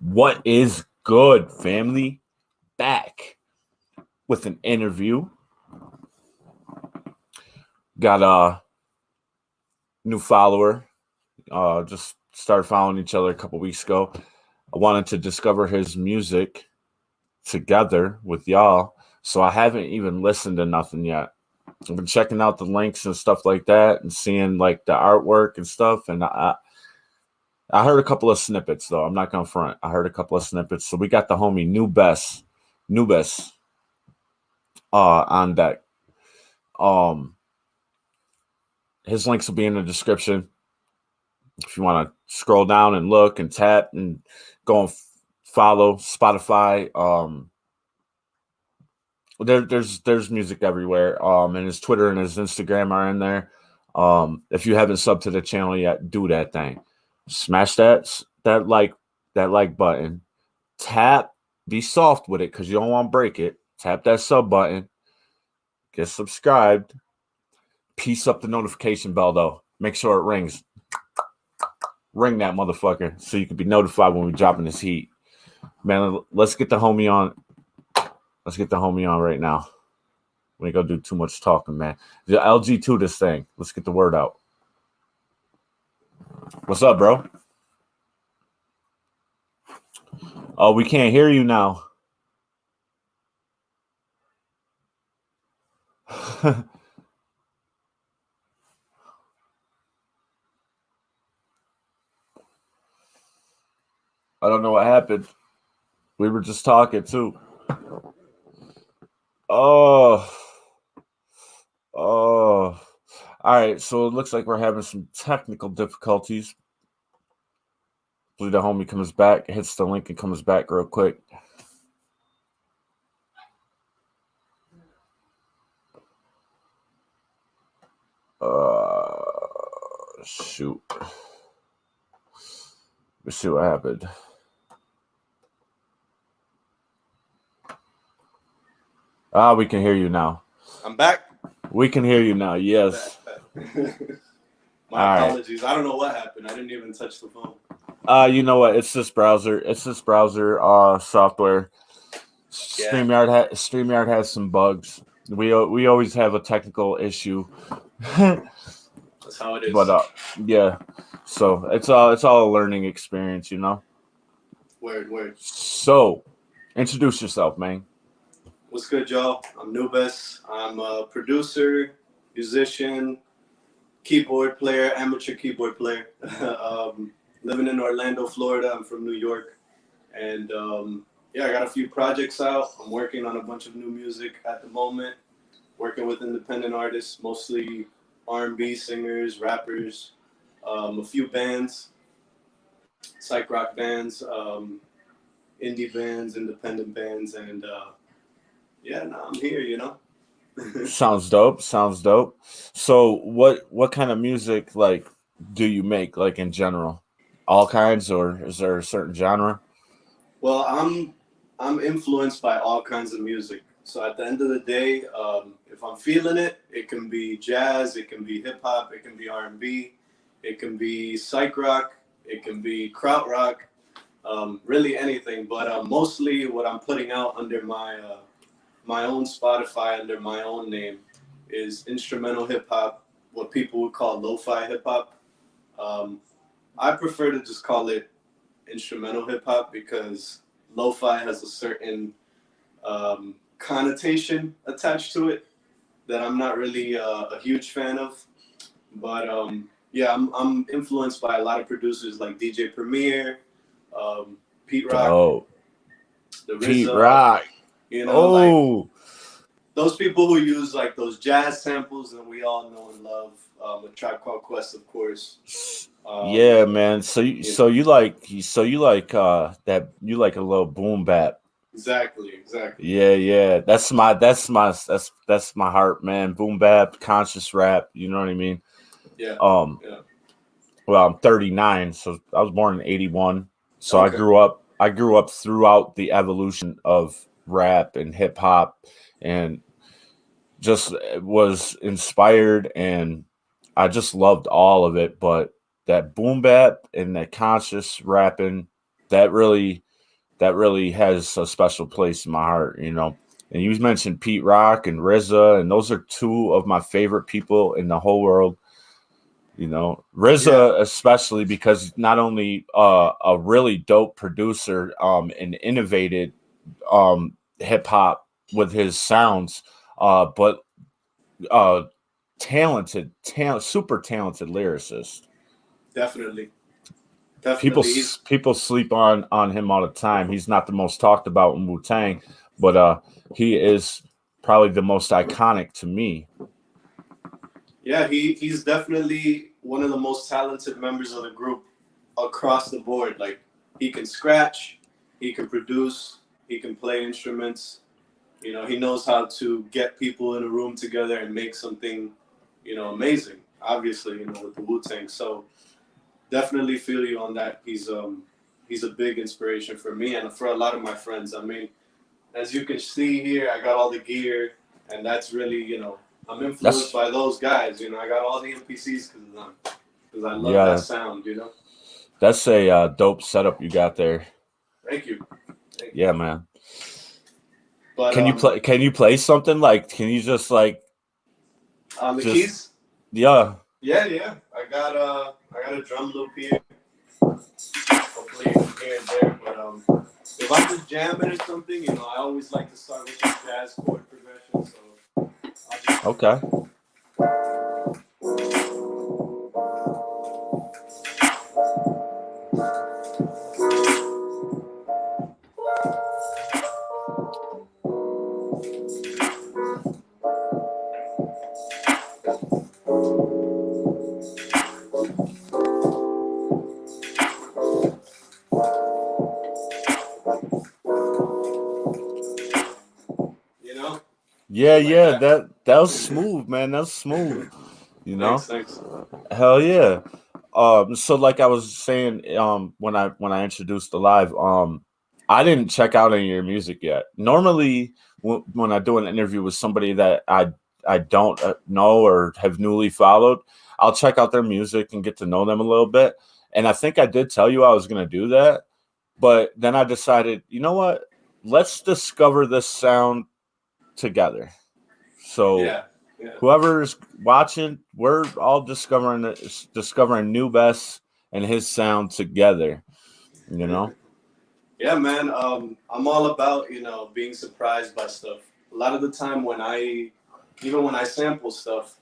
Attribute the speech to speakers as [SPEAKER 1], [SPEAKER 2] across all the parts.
[SPEAKER 1] What is good, family? Back with an interview. Got a new follower. Just started following each other a couple weeks ago. I wanted to discover his music together with y'all, so I haven't even listened to nothing yet. I've been checking out the links and stuff like that and seeing like the artwork and stuff, and I heard a couple of snippets though. I'm not gonna front. I heard a couple of snippets. So we got the homie Nubes on deck. His links will be in the description if you want to scroll down and look and tap and go and follow Spotify. There's music everywhere. And his Twitter and his Instagram are in there. If you haven't subbed to the channel yet, do that thing. Smash that like button. Tap. Be soft with it because you don't want to break it. Tap that sub button. Get subscribed. Piece up the notification bell though. Make sure it rings. Ring that motherfucker so you can be notified when we drop in this heat. Man, let's get the homie on. Let's get the homie on right now. We ain't gonna do too much talking, man. The LG2 this thing. Let's get the word out. What's up, bro? Oh, we can't hear you now. I don't know what happened. We were just talking too. Oh. All right. So it looks like we're having some technical difficulties. Hopefully the homie comes back, hits the link, and comes back real quick. Shoot. Let's see what happened. We can hear you now.
[SPEAKER 2] I'm back.
[SPEAKER 1] We can hear you now. Yes.
[SPEAKER 2] My apologies. Right. I don't know what happened. I didn't even touch the phone.
[SPEAKER 1] You know what? It's this browser. Software. Yeah. StreamYard has some bugs. We always have a technical issue.
[SPEAKER 2] That's how it is.
[SPEAKER 1] But yeah. So it's all a learning experience, you know.
[SPEAKER 2] Word.
[SPEAKER 1] So, introduce yourself, man.
[SPEAKER 2] What's good, y'all? I'm New-Bess. I'm a producer, musician, keyboard player, amateur keyboard player. Living in Orlando, Florida. I'm from New York. And I got a few projects out. I'm working on a bunch of new music at the moment. Working with independent artists, mostly R&B singers, rappers, a few bands, psych rock bands, indie bands, independent bands, and I'm here, you know.
[SPEAKER 1] Sounds dope. So what kind of music like do you make, like in general? All kinds, or is there a certain genre?
[SPEAKER 2] Well, I'm influenced by all kinds of music. So at the end of the day, if I'm feeling it, it can be jazz, it can be hip hop, it can be R&B, it can be psych rock, it can be krautrock, really anything. But mostly what I'm putting out under my own Spotify, under my own name, is instrumental hip hop, what people would call lo-fi hip hop. I prefer to just call it instrumental hip hop because lo-fi has a certain connotation attached to it that I'm not really a huge fan of. But I'm influenced by a lot of producers like DJ Premier, Pete Rock,
[SPEAKER 1] Pete Rock.
[SPEAKER 2] You know, like those people who use like those jazz samples that we all know and love. A Tribe Called Quest, of course.
[SPEAKER 1] Yeah, man. So you like that? You like a little boom bap.
[SPEAKER 2] Exactly.
[SPEAKER 1] Yeah. That's my heart, man. Boom bap, conscious rap. You know what I mean?
[SPEAKER 2] Yeah.
[SPEAKER 1] Well, I'm 39, so I was born in 81. So
[SPEAKER 2] okay.
[SPEAKER 1] I grew up throughout the evolution of rap and hip hop, and just was inspired, and I just loved all of it. But that boom bap and that conscious rapping, that really that really has a special place in my heart, you know. And you mentioned Pete Rock and RZA, and those are two of my favorite people in the whole world. You know, RZA especially because not only a really dope producer and innovated hip hop with his sounds, but super talented lyricist.
[SPEAKER 2] Definitely.
[SPEAKER 1] People
[SPEAKER 2] Definitely. He's
[SPEAKER 1] people sleep on him all the time. He's not the most talked about in Wu-Tang, but he is probably the most iconic to me.
[SPEAKER 2] Yeah, he's definitely one of the most talented members of the group across the board. Like, he can scratch, he can produce, he can play instruments. You know, he knows how to get people in a room together and make something, you know, amazing. Obviously, you know, with the Wu-Tang. So definitely feel you on that. He's a big inspiration for me and for a lot of my friends. I mean, as you can see here, I got all the gear, and that's really, you know, I'm influenced by those guys. You know, I got all the MPCs because of them, because I love that sound. You know,
[SPEAKER 1] that's a dope setup you got there.
[SPEAKER 2] Thank you.
[SPEAKER 1] Yeah, man.
[SPEAKER 2] But
[SPEAKER 1] can you play? Can you play something like? Can you just like
[SPEAKER 2] on the keys?
[SPEAKER 1] Yeah.
[SPEAKER 2] Yeah. I got a drum loop here. Hopefully you can hear it there. But if I'm just jamming or something, you know, I always like to start with some jazz chord progression. So
[SPEAKER 1] okay. Yeah, that was smooth, man. That's smooth. You know?
[SPEAKER 2] Thanks.
[SPEAKER 1] Hell yeah. So like I was saying, when I introduced the live, I didn't check out any of your music yet. Normally, when I do an interview with somebody that I don't know or have newly followed, I'll check out their music and get to know them a little bit. And I think I did tell you I was going to do that, but then I decided, you know what? Let's discover this sound together. So whoever's watching, we're all discovering Nubes and his sound together. You know?
[SPEAKER 2] Yeah, man. I'm all about, you know, being surprised by stuff. A lot of the time when even when I sample stuff,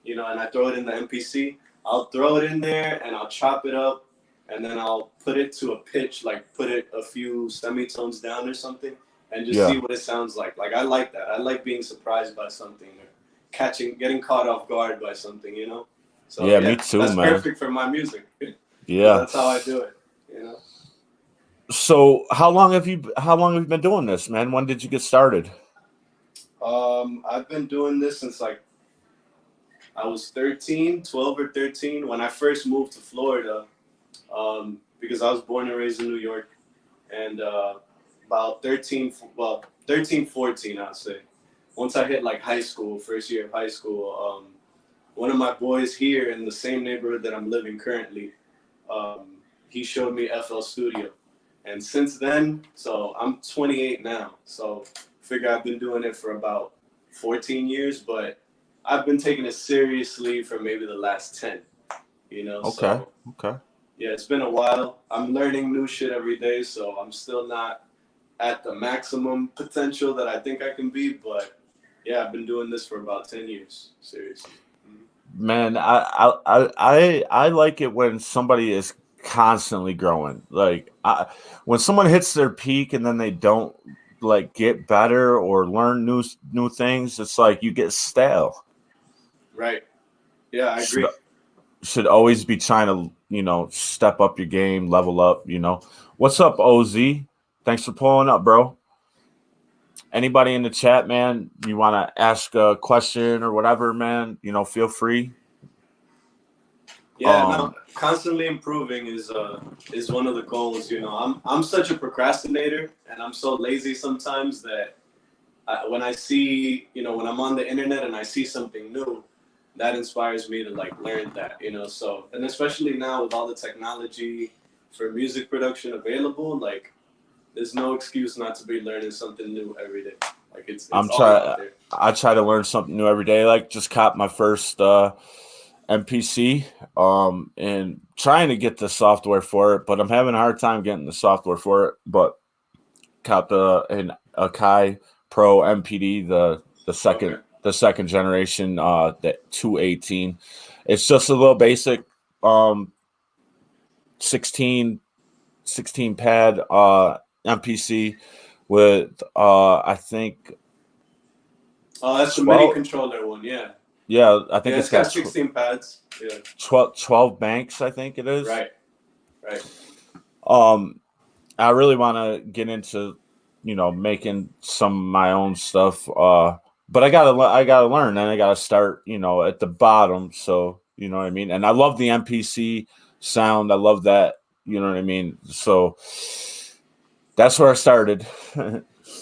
[SPEAKER 2] you know, and I throw it in the MPC, I'll throw it in there and I'll chop it up and then I'll put it to a pitch, like put it a few semitones down or something and just see what it sounds like. Like, I like that. I like being surprised by something or getting caught off guard by something, you know? So
[SPEAKER 1] yeah, me too,
[SPEAKER 2] that's
[SPEAKER 1] man.
[SPEAKER 2] perfect for my music.
[SPEAKER 1] Yeah.
[SPEAKER 2] That's how I do it, you know?
[SPEAKER 1] So how long have you been doing this, man? When did you get started?
[SPEAKER 2] I've been doing this since like I was 12 or 13 when I first moved to Florida, because I was born and raised in New York, and about 13, 14, I'd say. Once I hit like high school, first year of high school, one of my boys here in the same neighborhood that I'm living currently, he showed me FL Studio. And since then, so I'm 28 now, so figure I've been doing it for about 14 years, but I've been taking it seriously for maybe the last 10, you know?
[SPEAKER 1] Okay.
[SPEAKER 2] Yeah, it's been a while. I'm learning new shit every day, so I'm still not at the maximum potential that I think I can be, but yeah, I've been doing this for about 10 years, seriously.
[SPEAKER 1] Man, I like it when somebody is constantly growing. Like when someone hits their peak and then they don't like get better or learn new things, it's like you get stale.
[SPEAKER 2] Right. Yeah, I agree.
[SPEAKER 1] Should always be trying to, you know, step up your game, level up, you know. What's up, OZ? Thanks for pulling up, bro. Anybody in the chat, man, you want to ask a question or whatever, man, you know, feel free.
[SPEAKER 2] Yeah, no, constantly improving is one of the goals. You know, I'm such a procrastinator, and I'm so lazy sometimes that when I see, you know, when I'm on the internet and I see something new, that inspires me to like learn that. You know, so, and especially now with all the technology for music production available, like there's no excuse not to be learning something new every day. Like it's
[SPEAKER 1] I'm
[SPEAKER 2] all out
[SPEAKER 1] try
[SPEAKER 2] there.
[SPEAKER 1] I try to learn something new every day. Like just caught my first MPC, and trying to get the software for it, but I'm having a hard time getting the software for it. But caught an Akai Pro MPD,
[SPEAKER 2] Okay.
[SPEAKER 1] the second generation, that 218. It's just a little basic, um 16 pad MPC with I think
[SPEAKER 2] Oh, that's the MIDI
[SPEAKER 1] 12,
[SPEAKER 2] controller one. Yeah.
[SPEAKER 1] yeah, I think
[SPEAKER 2] Yeah,
[SPEAKER 1] it's
[SPEAKER 2] it's got
[SPEAKER 1] got
[SPEAKER 2] 16 pads. Yeah.
[SPEAKER 1] 12 banks, I think it is.
[SPEAKER 2] Right. Right.
[SPEAKER 1] um I really want to get into, making some of my own stuff. But I gotta learn, and I gotta start, at the bottom. So you know what I mean. And I love the MPC sound. I love that. You know what I mean. So that's where I started.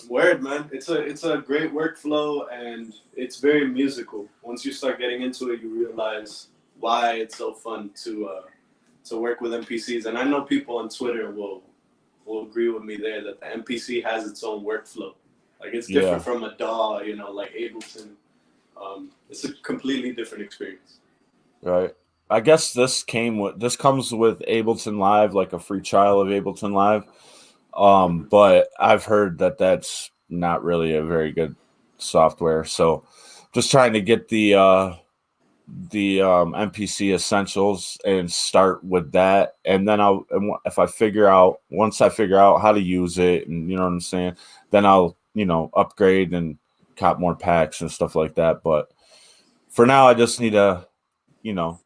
[SPEAKER 2] Word, man. It's a great workflow, and it's very musical. Once you start getting into it, you realize why it's so fun to work with MPCs. And I know people on Twitter will agree with me there that the MPC has its own workflow. Like it's
[SPEAKER 1] Yeah.
[SPEAKER 2] different from a DAW, like Ableton. It's a completely different experience.
[SPEAKER 1] Right. I guess this comes with Ableton Live, like a free trial of Ableton Live. But I've heard that that's not really a very good software. So just trying to get the MPC essentials and start with that, and then once I figure out how to use it, and you know what I'm saying, then I'll upgrade and cop more packs and stuff like that. But for now, I just need to, you know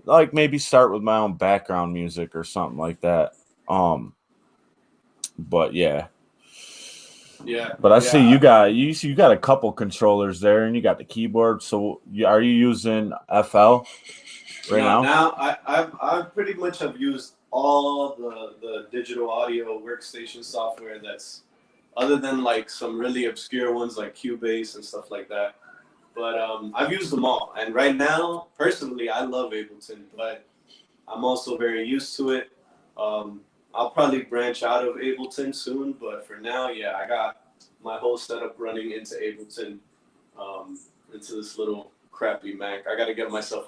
[SPEAKER 1] like maybe start with my own background music or something like that. But yeah.
[SPEAKER 2] Yeah.
[SPEAKER 1] But I see
[SPEAKER 2] Yeah.
[SPEAKER 1] you got a couple controllers there, and you got the keyboard. So are you using FL right
[SPEAKER 2] No,
[SPEAKER 1] now?
[SPEAKER 2] now I pretty much have used all the digital audio workstation software that's other than like some really obscure ones like Cubase and stuff like that. But I've used them all, and right now, personally, I love Ableton, but I'm also very used to it. I'll probably branch out of Ableton soon, but for now, yeah, I got my whole setup running into Ableton, into this little crappy Mac. I got to get myself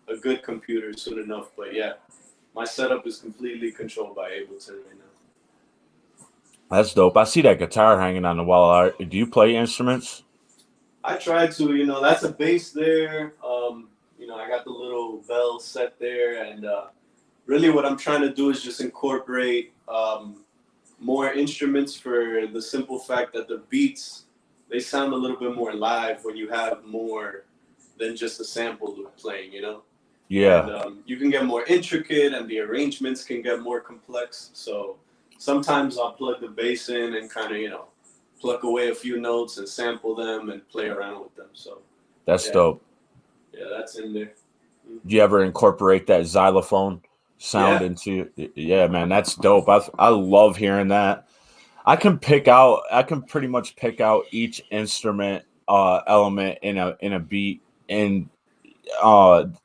[SPEAKER 2] a good computer soon enough, but yeah, my setup is completely controlled by Ableton right now.
[SPEAKER 1] That's dope. I see that guitar hanging on the wall. Do you play instruments?
[SPEAKER 2] I tried to, that's a bass there. I got the little bell set there, and really what I'm trying to do is just incorporate more instruments for the simple fact that the beats, they sound a little bit more live when you have more than just a sample loop playing.
[SPEAKER 1] Yeah.
[SPEAKER 2] And you can get more intricate, and the arrangements can get more complex. So sometimes I'll plug the bass in and kind of, pluck away a few notes and sample them and play around with them. So
[SPEAKER 1] That's dope.
[SPEAKER 2] Yeah, that's in there.
[SPEAKER 1] Do you ever incorporate that xylophone sound into? Yeah, man, that's dope. I love hearing that. I can pretty much pick out each instrument element in a beat, and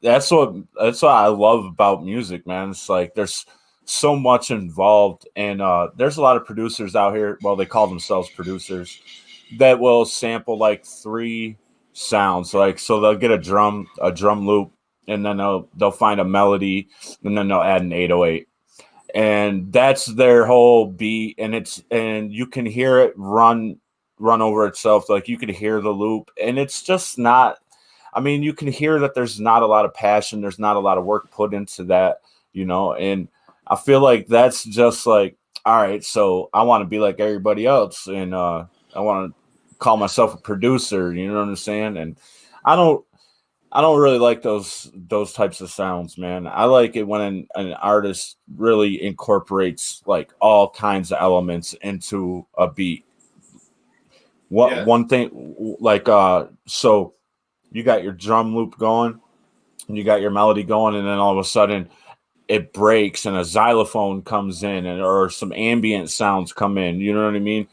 [SPEAKER 1] that's what I love about music, man. It's like there's so much involved, and there's a lot of producers out here. Well, they call themselves producers that will sample like three sounds. Like so, they'll get a drum loop, and then they'll find a melody, and then they'll add an 808, and that's their whole beat. And you can hear it run over itself. Like you could hear the loop, and it's just not. I mean, you can hear that there's not a lot of passion. There's not a lot of work put into that, and I feel like that's just like, all right, so I want to be like everybody else, and I want to call myself a producer. You know what I'm saying? And I don't really like those types of sounds, man. I like it when an artist really incorporates like all kinds of elements into a beat. One thing, like so you got your drum loop going and you got your melody going, and then all of a sudden it breaks and a xylophone comes in, or some ambient sounds come in. You know what I mean?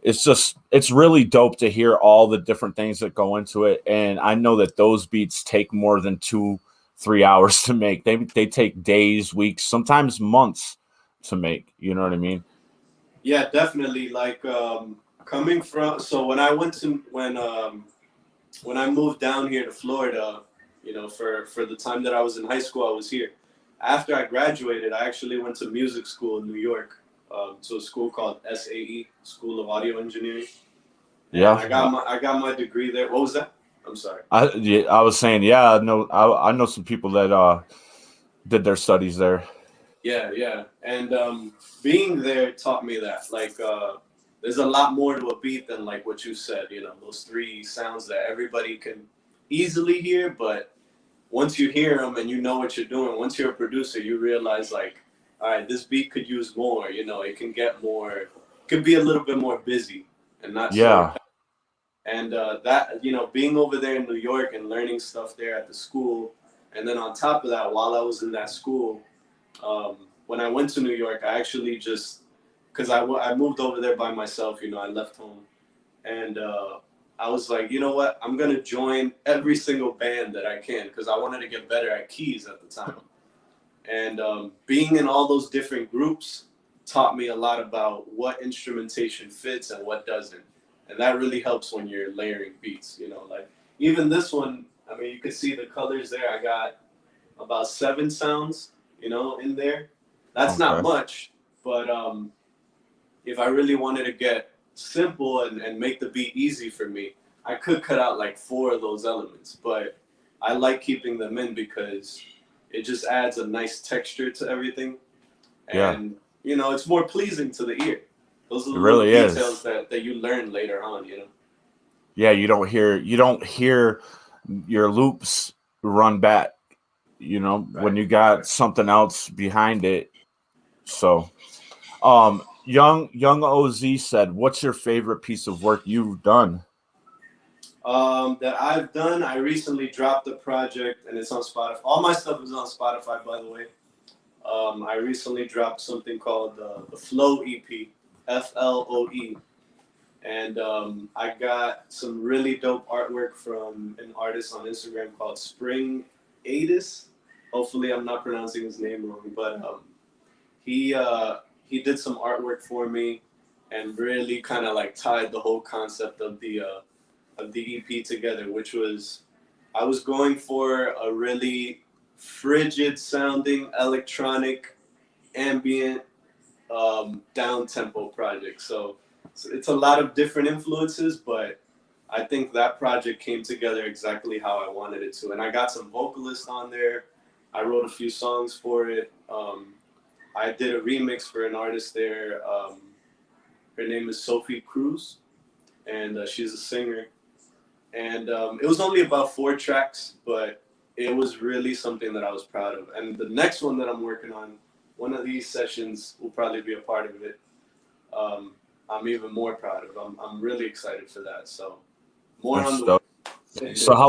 [SPEAKER 1] It's really dope to hear all the different things that go into it. And I know that those beats take more than 2-3 hours to make. They take days, weeks, sometimes months to make. You know what I mean?
[SPEAKER 2] Yeah, definitely. Like coming from, so when I went to when I moved down here to Florida, you know, for the time that I was in high school, I was here. After I graduated, I actually went to music school in New York, to a school called SAE, School of Audio Engineering, and
[SPEAKER 1] Yeah,
[SPEAKER 2] I got my degree there. What was that? I'm sorry.
[SPEAKER 1] I was saying, yeah, I know some people that did their studies there.
[SPEAKER 2] Yeah, yeah. And being there taught me that. Like, there's a lot more to a beat than like what you said. You know, those three sounds that everybody can easily hear, but once you hear them and you know what you're doing, once you're a producer, you realize like, all right, this beat could use more. You know, it can get more, could be a little bit more busy and not so
[SPEAKER 1] Yeah.
[SPEAKER 2] repetitive. And that, you know, being over there in New York and learning stuff there at the school, and then on top of that, while I was in that school, when I went to New York, I actually just, because I moved over there by myself, you know, I left home. And I was like, you know what? I'm going to join every single band that I can because I wanted to get better at keys at the time. And being in all those different groups taught me a lot about what instrumentation fits and what doesn't. And that really helps when you're layering beats, you know, like even this one, I mean, you can see the colors there. I got about 7 sounds, you know, in there. That's not
[SPEAKER 1] Okay.
[SPEAKER 2] much, but if I really wanted to get simple and make the beat easy for me, I could cut out like 4 of those elements. But I like keeping them in because it just adds a nice texture to everything,
[SPEAKER 1] Yeah,
[SPEAKER 2] and you know, it's more pleasing to the ear. Those are
[SPEAKER 1] it
[SPEAKER 2] the little
[SPEAKER 1] really is.
[SPEAKER 2] details that you learn later on, you know.
[SPEAKER 1] Yeah, you don't hear your loops run back, you know, when
[SPEAKER 2] Right.
[SPEAKER 1] you got something else behind it. So, young OZ said, "What's your favorite piece of work you've done?"
[SPEAKER 2] That I've done. I recently dropped a project, and it's on Spotify. All my stuff is on Spotify, by the way. I recently dropped something called the Flow EP, FLOE, and I got some really dope artwork from an artist on Instagram called Spring Adis. Hopefully, I'm not pronouncing his name wrong, but he he did some artwork for me, and really kind of like tied the whole concept of the EP together, which was I was going for a really frigid sounding electronic ambient down tempo project. So it's a lot of different influences, but I think that project came together exactly how I wanted it to. And I got some vocalists on there. I wrote a few songs for it. I did a remix for an artist there. Her name is Sophie Cruz, and she's a singer. And it was only about 4 tracks, but it was really something that I was proud of. And the next one that I'm working on, one of these sessions will probably be a part of it. Um, I'm even more proud of. I'm really excited for that. So more on
[SPEAKER 1] That's
[SPEAKER 2] the
[SPEAKER 1] dope. So
[SPEAKER 2] way.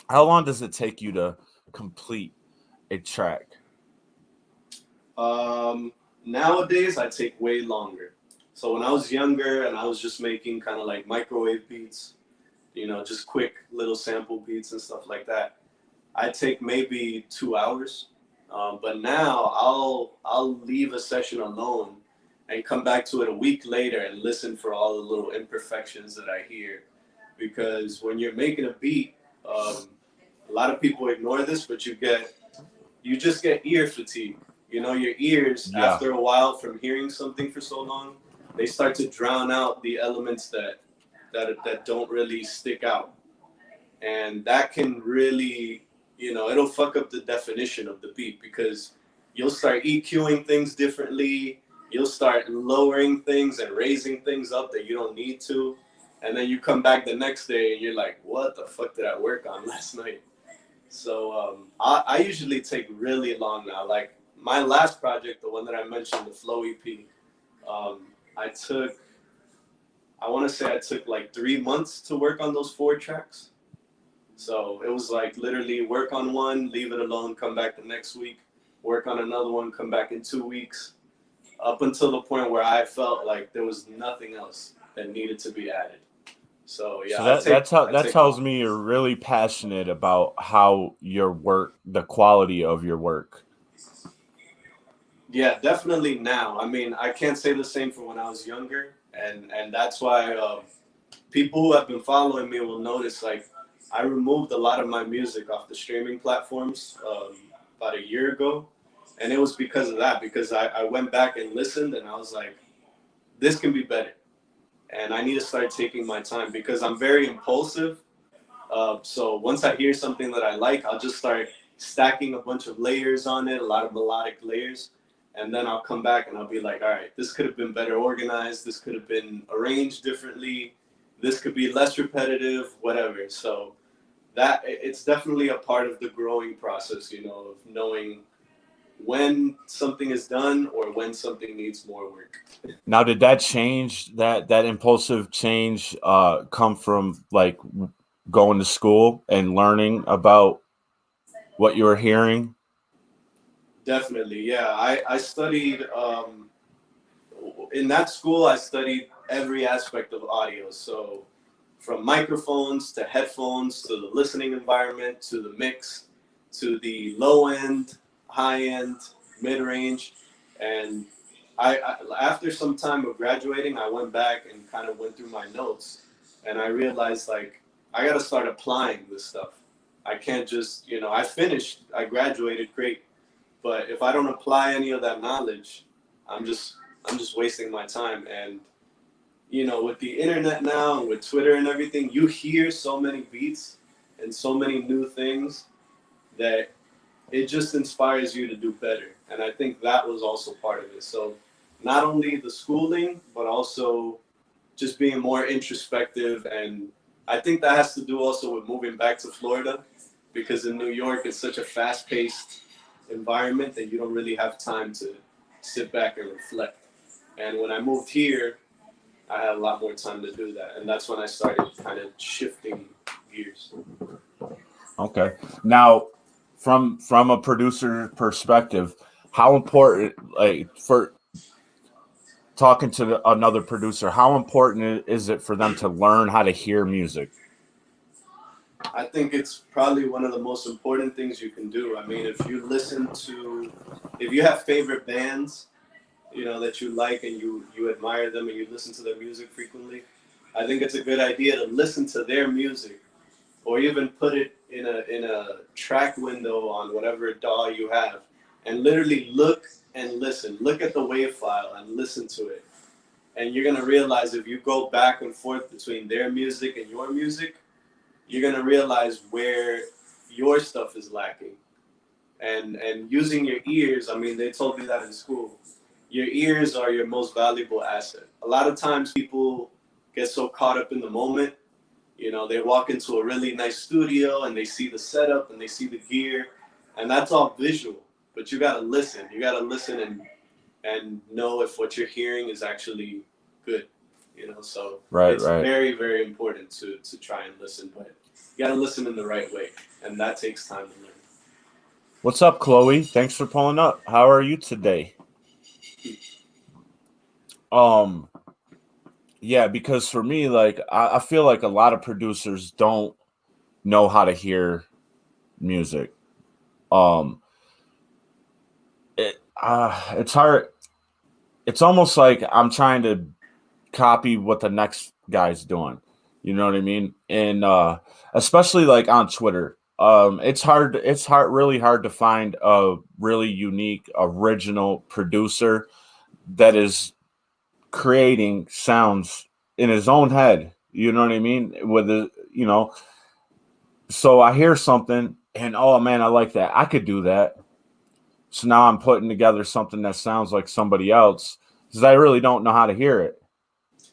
[SPEAKER 1] how long does it take you to complete a track?
[SPEAKER 2] um, Nowadays, I take way longer. So when I was younger and I was just making kind of like microwave beats, you know, just quick little sample beats and stuff like that, I take maybe 2 hours. But now I'll leave a session alone and come back to it a week later and listen for all the little imperfections that I hear. Because when you're making a beat, a lot of people ignore this, but you just get ear fatigue. You know, your ears
[SPEAKER 1] Yeah.
[SPEAKER 2] after a while from hearing something for so long, they start to drown out the elements that don't really stick out, and that can really, you know, it'll fuck up the definition of the beat because you'll start EQing things differently, you'll start lowering things and raising things up that you don't need to, and then you come back the next day and you're like, what the fuck did I work on last night? So I usually take really long now. Like my last project, the one that I mentioned, the Flow EP, um, I took, I want to say I took like 3 months to work on those 4 tracks. So it was like literally work on one, leave it alone, come back the next week, work on another one, come back in 2 weeks, up until the point where I felt like there was nothing else that needed to be added. So
[SPEAKER 1] So
[SPEAKER 2] yeah, I
[SPEAKER 1] that
[SPEAKER 2] take
[SPEAKER 1] tells
[SPEAKER 2] long.
[SPEAKER 1] me you're really passionate about how your work, the quality of your work.
[SPEAKER 2] Yeah, definitely now. I mean, I can't say the same for when I was younger, and that's why people who have been following me will notice like I removed a lot of my music off the streaming platforms about a year ago, and it was because of that. Because I went back and listened, and I was like, this can be better, and I need to start taking my time because I'm very impulsive. So once I hear something that I like, I'll just start stacking a bunch of layers on it, a lot of melodic layers, and then I'll come back and I'll be like, all right, this could have been better organized. This could have been arranged differently. This could be less repetitive, whatever. So that it's definitely a part of the growing process, you know, of knowing when something is done or when something needs more work.
[SPEAKER 1] Now, did that change that impulsive change come from like going to school and learning about what you were hearing?
[SPEAKER 2] Definitely, yeah. I studied in that school. I studied every aspect of audio. So from microphones to headphones to the listening environment to the mix to the low end, high end, mid range, and I after some time of graduating, I went back and kind of went through my notes, and I realized like I got to start applying this stuff. I can't just I finished, I graduated, great, but if I don't apply any of that knowledge, I'm just I'm just wasting my time. And with the internet now and with Twitter and everything, you hear so many beats and so many new things that it just inspires you to do better. And I think that was also part of it. So not only the schooling, but also just being more introspective. And I think that has to do also with moving back to Florida, because in New York, it's such a fast paced environment that you don't really have time to sit back and reflect. And when I moved here, I had a lot more time to do that. And that's when I started kind of shifting gears.
[SPEAKER 1] Okay. Now, from a producer perspective, how important, like for talking to another producer, how important is it for them to learn how to hear music?
[SPEAKER 2] I think it's probably one of the most important things you can do. I mean, if you have favorite bands, that you like and you admire them and you listen to their music frequently, I think it's a good idea to listen to their music or even put it in a track window on whatever DAW you have and literally look and listen. Look at the wave file and listen to it. And you're gonna realize if you go back and forth between their music and your music, you're gonna realize where your stuff is lacking. And using your ears, I mean, they told me that in school. Your ears are your most valuable asset. A lot of times people get so caught up in the moment. They walk into a really nice studio and they see the setup and they see the gear, and that's all visual. But you gotta listen. You gotta listen and know if what you're hearing is actually good. So
[SPEAKER 1] Right,
[SPEAKER 2] it's
[SPEAKER 1] right.
[SPEAKER 2] very, very important to try and listen, but you gotta listen in the right way, and that takes time to learn.
[SPEAKER 1] What's up, Chloe? Thanks for pulling up. How are you today? Um, yeah, because for me, like I feel like a lot of producers don't know how to hear music. Um, it's hard. It's almost like I'm trying to copy what the next guy's doing. You know what I mean? And especially like on Twitter. It's really hard to find a really unique, original producer that is creating sounds in his own head. You know what I mean? So I hear something and oh man, I like that. I could do that. So now I'm putting together something that sounds like somebody else because I really don't know how to hear it.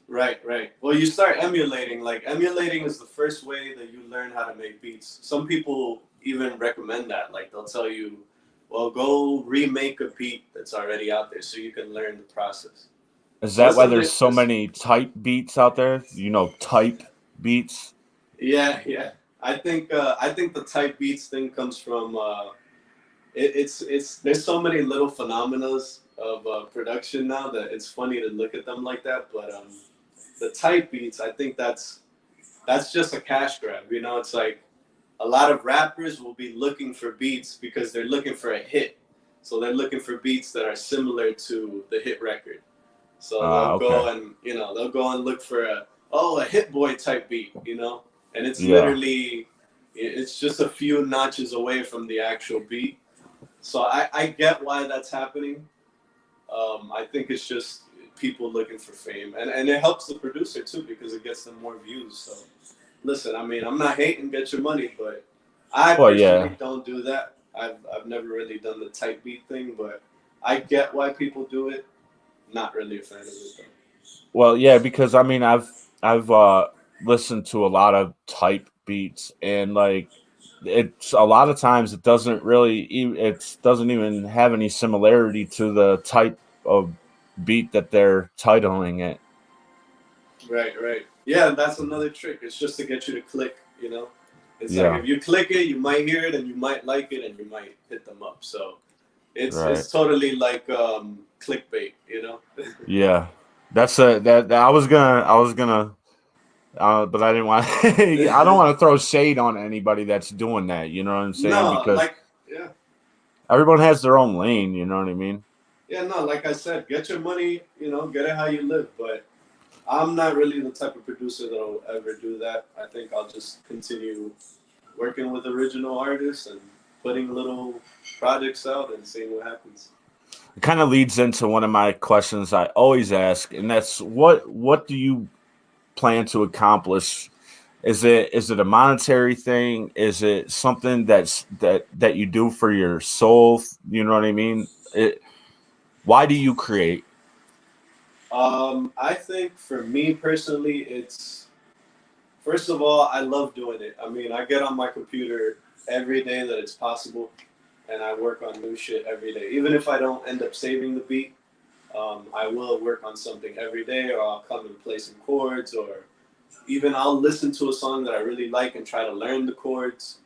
[SPEAKER 2] Right, right. Well, you start emulating. Like, emulating is the first way that you learn how to make beats. Some people even recommend that. Like, they'll tell you, well, go remake a beat that's already out there so you can learn the process.
[SPEAKER 1] Is
[SPEAKER 2] So
[SPEAKER 1] that
[SPEAKER 2] that's
[SPEAKER 1] why
[SPEAKER 2] something
[SPEAKER 1] there's so
[SPEAKER 2] that's,
[SPEAKER 1] many type beats out there? Type beats.
[SPEAKER 2] yeah, yeah. I think the type beats thing comes from it's there's so many little phenomena of production now that it's funny to look at them like that. But the type beats, I think that's just a cash grab. It's like a lot of rappers will be looking for beats because they're looking for a hit. So they're looking for beats that are similar to the hit record. So they'll
[SPEAKER 1] Okay.
[SPEAKER 2] go and, you know, they'll go and look for a Hit Boy type beat, you know, and it's
[SPEAKER 1] Yeah.
[SPEAKER 2] literally, it's just a few notches away from the actual beat. So I get why that's happening. I think it's just people looking for fame, and it helps the producer too because it gets them more views. So listen, I mean, I'm not hating, get your money, but I personally don't do that. I've never really done the type beat thing, but I get why people do it. Not really a fan of it though.
[SPEAKER 1] Well, yeah, because I mean, I've listened to a lot of type beats, and like it's a lot of times it doesn't really it doesn't even have any similarity to the type of beat that they're titling it.
[SPEAKER 2] Right. Yeah, that's another trick. It's just to get you to click, you know. It's like
[SPEAKER 1] Yeah.
[SPEAKER 2] if you click it, you might hear it and you might like it and you might hit them up. So
[SPEAKER 1] Right.
[SPEAKER 2] it's totally like clickbait, you know.
[SPEAKER 1] Yeah. That's that I was gonna but I didn't want I don't want to throw shade on anybody that's doing that, you know what I'm saying?
[SPEAKER 2] No,
[SPEAKER 1] Because
[SPEAKER 2] like yeah.
[SPEAKER 1] everyone has their own lane, you know what I mean?
[SPEAKER 2] Yeah, no, like I said, get your money, you know, get it how you live. But I'm not really the type of producer that'll ever do that. I think I'll just continue working with original artists and putting little projects out and seeing what happens.
[SPEAKER 1] It kind of leads into one of my questions I always ask, and that's what do you plan to accomplish? Is it a monetary thing? Is it something that you do for your soul? You know what I mean? Why do you create?
[SPEAKER 2] I think for me personally, it's first of all, I love doing it. I mean, I get on my computer every day that it's possible, and I work on new shit every day. Even if I don't end up saving the beat, I will work on something every day, or I'll come and play some chords, or even I'll listen to a song that I really like and try to learn the chords.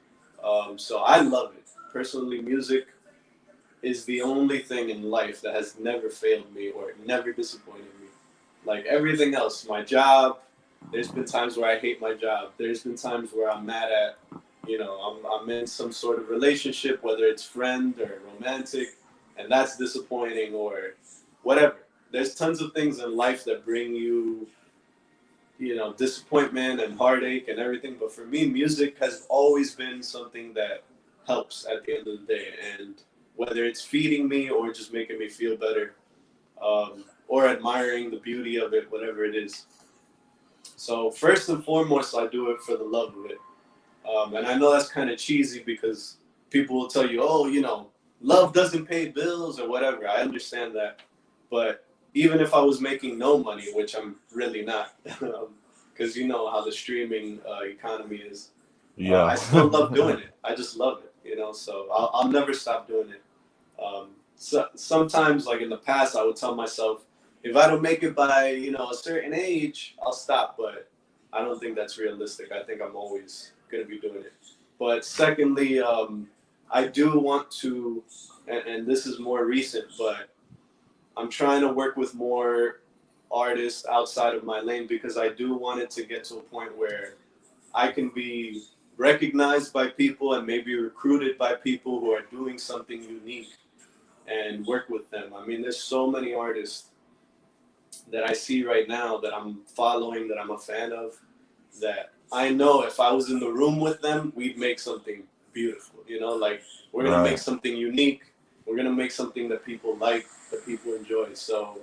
[SPEAKER 2] So I love it. Personally, music is the only thing in life that has never failed me or never disappointed me. Like everything else, my job, there's been times where I hate my job. There's been times where I'm mad at, you know, I'm in some sort of relationship, whether it's friend or romantic, and that's disappointing or whatever. There's tons of things in life that bring you, you know, disappointment and heartache and everything. But for me, music has always been something that helps at the end of the day. And whether it's feeding me or just making me feel better, or admiring the beauty of it, whatever it is. So first and foremost, I do it for the love of it. And I know that's kind of cheesy because people will tell you, oh, you know, love doesn't pay bills or whatever. I understand that. But even if I was making no money, which I'm really not, because you know how the streaming economy is, I
[SPEAKER 1] Yeah.
[SPEAKER 2] still love doing it. I just love it, you know, so I'll never stop doing it. So sometimes, like in the past, I would tell myself, if I don't make it by, you know, a certain age, I'll stop. But I don't think that's realistic. I think I'm always going to be doing it. But secondly, I do want to, and this is more recent, but I'm trying to work with more artists outside of my lane because I do want it to get to a point where I can be recognized by people and maybe recruited by people who are doing something unique and work with them. I mean, there's so many artists that I see right now that I'm following, that I'm a fan of, that I know if I was in the room with them, we'd make something beautiful. You know, like we're gonna make
[SPEAKER 1] Right.
[SPEAKER 2] something unique. We're gonna make something that people like, that people enjoy. So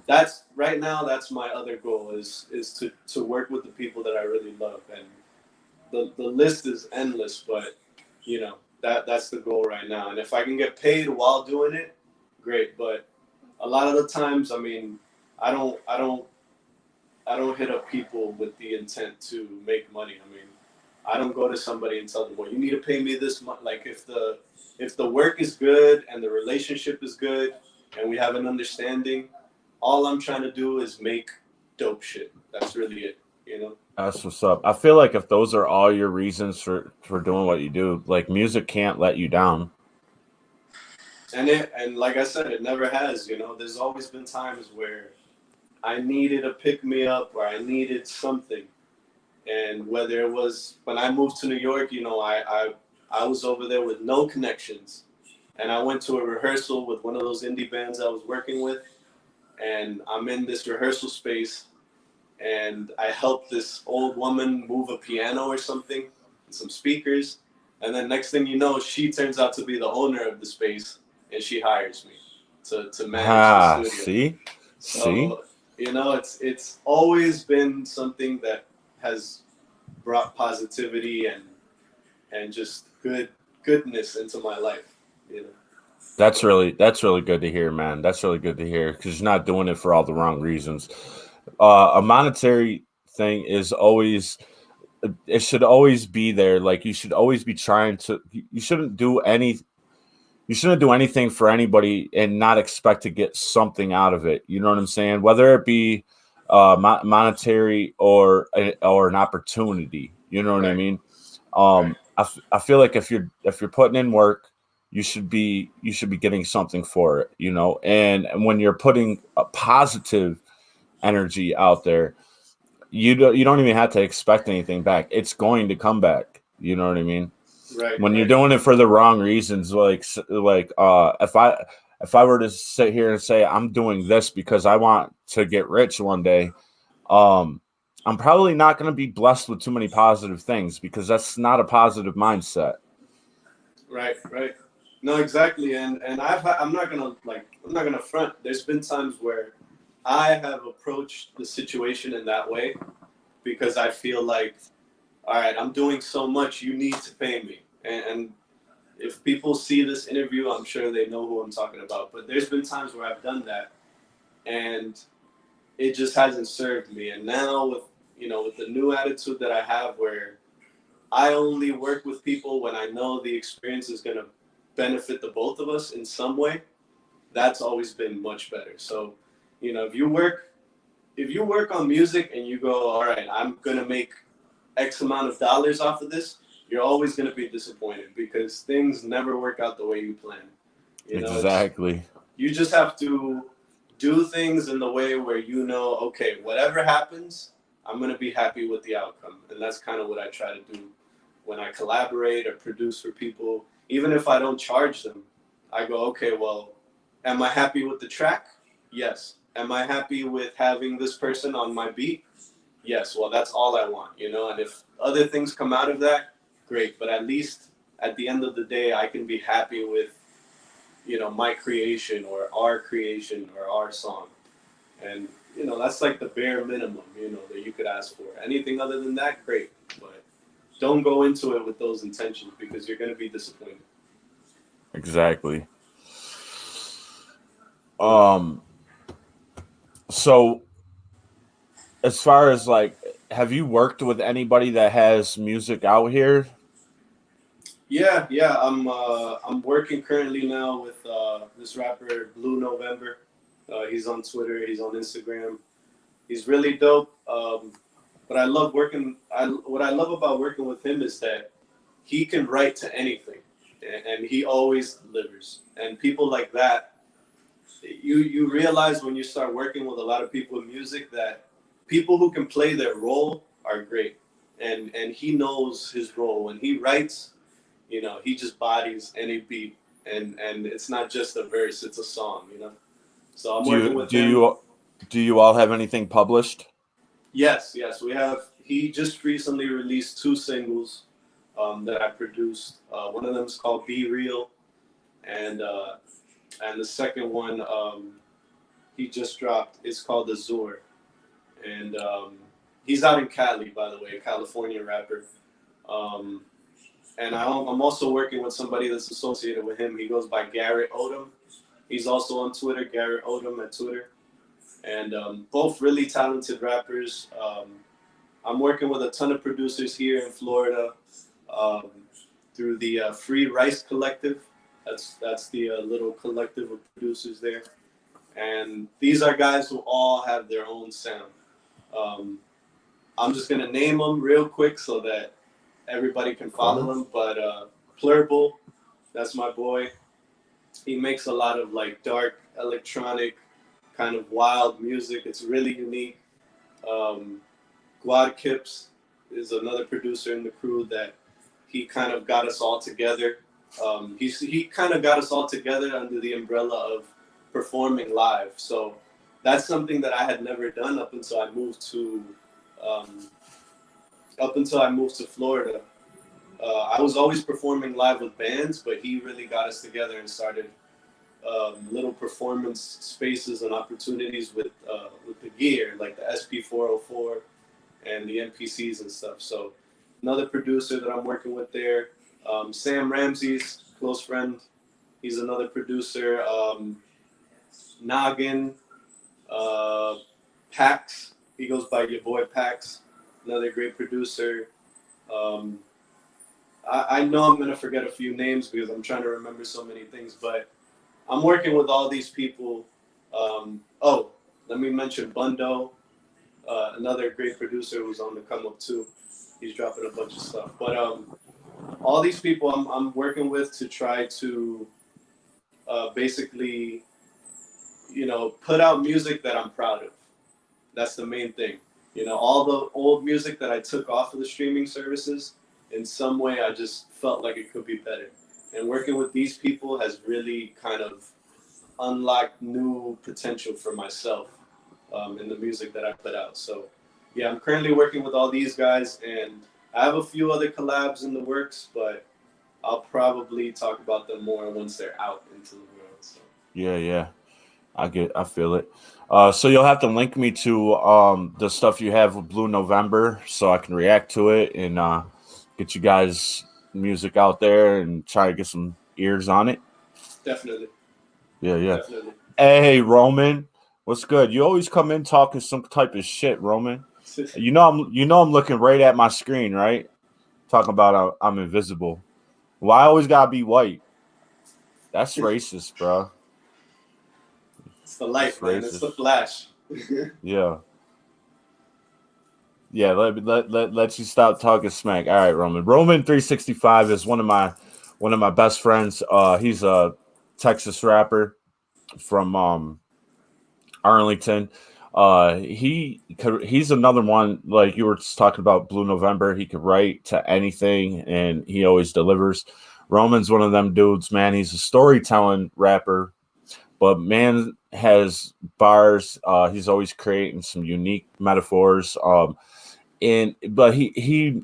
[SPEAKER 2] that's right now. That's my other goal is to work with the people that I really love, and the list is endless. But you know that's the goal right now. And if I can get paid while doing it, great. But a lot of the times, I mean, I don't I don't I don't hit up people with the intent to make money. I mean, I don't go to somebody and tell them, well, you need to pay me this much. Like if the work is good and the relationship is good and we have an understanding, all I'm trying to do is make dope shit. That's really it, you know?
[SPEAKER 1] That's what's up. I feel like if those are all your reasons for doing what you do, like music can't let you down.
[SPEAKER 2] And like I said, it never has, you know. There's always been times where I needed a pick me up or I needed something. And whether it was when I moved to New York, you know, I was over there with no connections. and I went to a rehearsal with one of those indie bands I was working with, and I'm in this rehearsal space, and I helped this old woman move a piano or something, and some speakers, and then next thing you know, she turns out to be the owner of the space, and she hires me to manage the
[SPEAKER 1] Ah,
[SPEAKER 2] studio.
[SPEAKER 1] see.
[SPEAKER 2] So it's always been something that has brought positivity and just goodness into my life. You know.
[SPEAKER 1] That's really good to hear, man. That's really good to hear because you're not doing it for all the wrong reasons. A monetary thing is always, it should always be there. Like you should always be trying to. You shouldn't do anything for anybody and not expect to get something out of it. You know what I'm saying? Whether it be monetary or an opportunity. You know what I
[SPEAKER 2] Right.
[SPEAKER 1] mean?
[SPEAKER 2] Right.
[SPEAKER 1] I feel like if you're putting in work, you should be getting something for it. You know, and when you're putting a positive energy out there, you don't even have to expect anything back. It's going to come back. You know what I mean?
[SPEAKER 2] Right.
[SPEAKER 1] When you're
[SPEAKER 2] Right.
[SPEAKER 1] doing it for the wrong reasons, if I were to sit here and say I'm doing this because I want to get rich one day, um I'm probably not going to be blessed with too many positive things because that's not a positive mindset.
[SPEAKER 2] Right. Right. No, exactly. And I'm not gonna front. There's been times where I have approached the situation in that way because I feel like, all right, I'm doing so much, you need to pay me. And if people see this interview, I'm sure they know who I'm talking about. But there's been times where I've done that, and it just hasn't served me. And now with the new attitude that I have, where I only work with people when I know the experience is gonna benefit the both of us in some way, that's always been much better. So, if you work on music and you go, all right, I'm gonna make X amount of dollars off of this, you're always gonna be disappointed because things never work out the way you plan. It's
[SPEAKER 1] Exactly.
[SPEAKER 2] you just have to do things in the way where okay, whatever happens, I'm gonna be happy with the outcome, and that's kind of what I try to do when I collaborate or produce for people. Even if I don't charge them, I go, okay, well, am I happy with the track? Yes. Am I happy with having this person on my beat? Yes. Well, that's all I want. And if other things come out of that, great. But at least at the end of the day, I can be happy with my creation or our song. And that's like the bare minimum that you could ask for. Anything other than that, great. But don't go into it with those intentions because you're going to be disappointed.
[SPEAKER 1] Exactly. Um so as far as like, have you worked with anybody that has music out here?
[SPEAKER 2] Yeah, yeah. I'm working currently now with this rapper Blue November. He's on Twitter. He's on Instagram. He's really dope. But I love working. What I love about working with him is that he can write to anything, and he always delivers. And people like that, you realize when you start working with a lot of people in music that people who can play their role are great, and he knows his role. When he writes, he just bodies any beat, and it's not just a verse; it's a song. So I'm
[SPEAKER 1] Do
[SPEAKER 2] working
[SPEAKER 1] you
[SPEAKER 2] with him.
[SPEAKER 1] all have anything published?
[SPEAKER 2] Yes, yes, we have. He just recently released two singles that I produced. One of them is called "Be Real," and the second one he just dropped is called "Azure," and he's out in Cali, by the way, a California rapper. Um, and I'm also working with somebody that's associated with him. He goes by Garrett Odom. He's also on Twitter, Garrett Odom at Twitter, and both really talented rappers. I'm working with a ton of producers here in Florida um, through the Free Rice Collective. That's the little collective of producers there, and these are guys who all have their own sound. Um, I'm just gonna name them real quick so that everybody can
[SPEAKER 1] Of
[SPEAKER 2] follow
[SPEAKER 1] course.
[SPEAKER 2] them. But Plurble, that's my boy. He makes a lot of like dark electronic, kind of wild music. It's really unique. Um, Guad Kips is another producer in the crew that he kind of got us all together He kind of got us all together under the umbrella of performing live. So that's something that I had never done up until I moved to Florida. I was always performing live with bands, but he really got us together and started little performance spaces and opportunities with the gear, like the SP404 and the NPCs and stuff. So another producer that I'm working with there, Sam Ramsey's close friend. He's another producer. Noggin, Pax. He goes by your boy Pax. Another great producer. I know I'm gonna forget a few names because I'm trying to remember so many things, but I'm working with all these people. Let me mention Bundo, another great producer who's on the come up too. He's dropping a bunch of stuff. But all these people I'm working with to try to basically, put out music that I'm proud of. That's the main thing. All the old music that I took off of the streaming services, in some way I just felt like it could be better. And working with these people has really kind of unlocked new potential for myself in the music that I put out. So yeah, I'm currently working with all these guys, and I have a few other collabs in the works, but I'll probably talk about them more once they're out into the world. So.
[SPEAKER 1] Yeah. I feel it. So you'll have to link me to the stuff you have with Blue November so I can react to it and get you guys music out there and try to get some ears on it.
[SPEAKER 2] Definitely.
[SPEAKER 1] Yeah.
[SPEAKER 2] Definitely.
[SPEAKER 1] Hey, Roman, what's good? You always come in talking some type of shit, Roman. I'm looking right at my screen, right? Talking about I'm invisible. Why I always gotta be white? That's racist, bro.
[SPEAKER 2] It's the light, man. It's the flash.
[SPEAKER 1] Yeah. Let you stop talking smack. All right, Roman. Roman 365 is one of my best friends. He's a Texas rapper from Arlington. He's another one, like you were talking about Blue November. He could write to anything and he always delivers. Roman's one of them dudes, man. He's a storytelling rapper, but man has bars. He's always creating some unique metaphors. But he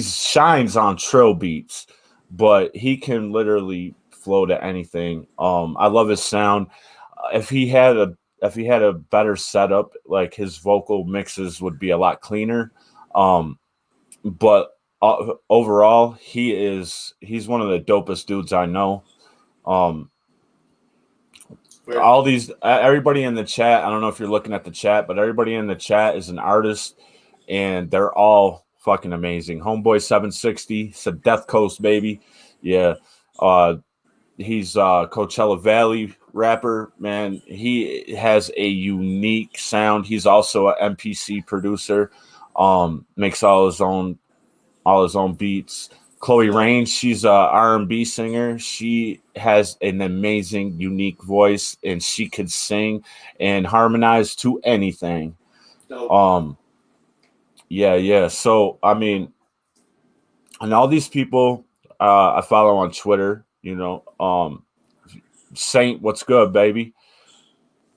[SPEAKER 1] shines on trill beats, but he can literally flow to anything. I love his sound. If he had a better setup, like his vocal mixes would be a lot cleaner. But overall, he's one of the dopest dudes I know. All these everybody in the chat, I don't know if you're looking at the chat, but everybody in the chat is an artist and they're all fucking amazing. Homeboy 760 said Death Coast, baby. Yeah. He's Coachella Valley rapper, man. He has a unique sound. He's also an MPC producer. Makes all his own beats. Chloe Rain, she's a R&B singer. She has an amazing, unique voice, and she could sing and harmonize to anything. Yeah. So I mean, and all these people I follow on Twitter, Saint, what's good, baby?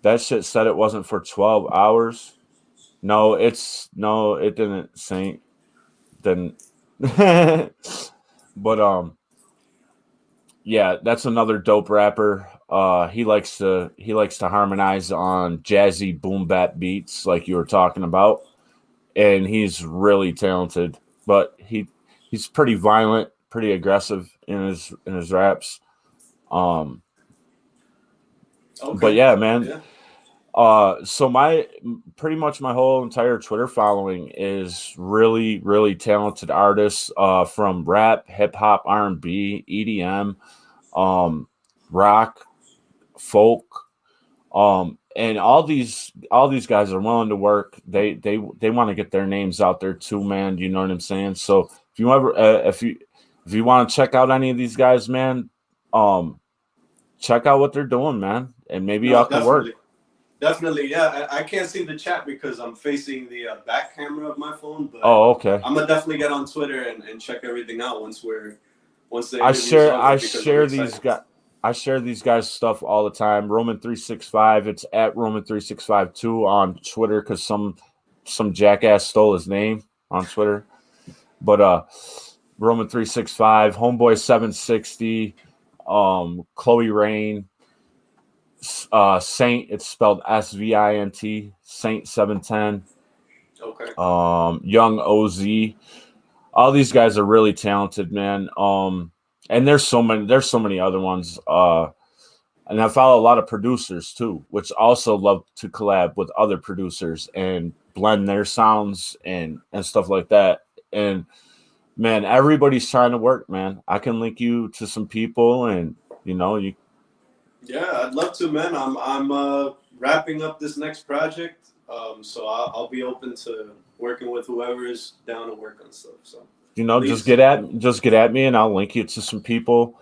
[SPEAKER 1] That shit said it wasn't for 12 hours. No, it didn't, Saint. Didn't. But yeah, that's another dope rapper. He likes to harmonize on jazzy boom bap beats like you were talking about. And he's really talented, but he's pretty violent, pretty aggressive in his raps. Okay. But yeah, man. Yeah. So pretty much my whole entire Twitter following is really, really talented artists from rap, hip hop, R&B, EDM, rock, folk, and all these guys are willing to work. They want to get their names out there too, man. You know what I'm saying? So if you ever if you want to check out any of these guys, man, check out what they're doing, man, and maybe y'all can work.
[SPEAKER 2] Definitely, yeah. I can't see the chat because I'm facing the back camera of my phone. But
[SPEAKER 1] okay.
[SPEAKER 2] I'm gonna definitely get on Twitter and check everything out once we're once the
[SPEAKER 1] I
[SPEAKER 2] interview's
[SPEAKER 1] share
[SPEAKER 2] over
[SPEAKER 1] I
[SPEAKER 2] because I'm
[SPEAKER 1] share these
[SPEAKER 2] excited.
[SPEAKER 1] guys. I share these guys' stuff all the time. Roman365. It's at Roman3652 on Twitter because some jackass stole his name on Twitter. But Roman365, Homeboy760, Chloe Rain, Saint. It's spelled SVINT. Saint710.
[SPEAKER 2] Okay.
[SPEAKER 1] Young OZ. All these guys are really talented, man. And there's so many other ones. And I follow a lot of producers too, which also love to collab with other producers and blend their sounds and stuff like that. And man, everybody's trying to work, man. I can link you to some people, and you.
[SPEAKER 2] Yeah, I'd love to, man. I'm wrapping up this next project, so I'll be open to working with whoever is down to work on stuff. So
[SPEAKER 1] Just
[SPEAKER 2] please.
[SPEAKER 1] get at me, and I'll link you to some people.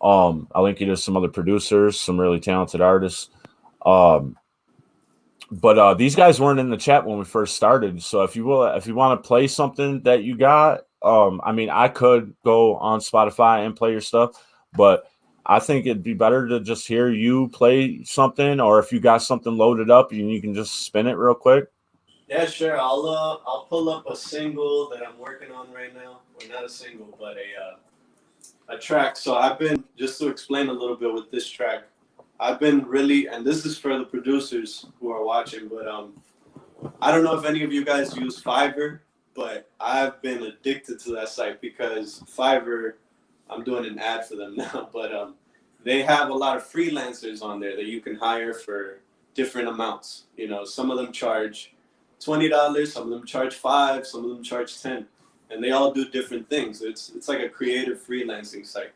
[SPEAKER 1] I'll link you to some other producers, some really talented artists. Um, but these guys weren't in the chat when we first started. So if you want to play something that you got, I mean, I could go on Spotify and play your stuff, but I think it'd be better to just hear you play something, or if you got something loaded up, you can just spin it real quick.
[SPEAKER 2] Yeah, sure. I'll pull up a single that I'm working on right now, or not a single, but a track. So I've been, just to explain a little bit with this track, I've been really, and this is for the producers who are watching, but I don't know if any of you guys use Fiverr, but I've been addicted to that site because Fiverr, I'm doing an ad for them now, but they have a lot of freelancers on there that you can hire for different amounts. Some of them charge $20, some of them charge $5, some of them charge $10, and they all do different things. It's like a creative freelancing site.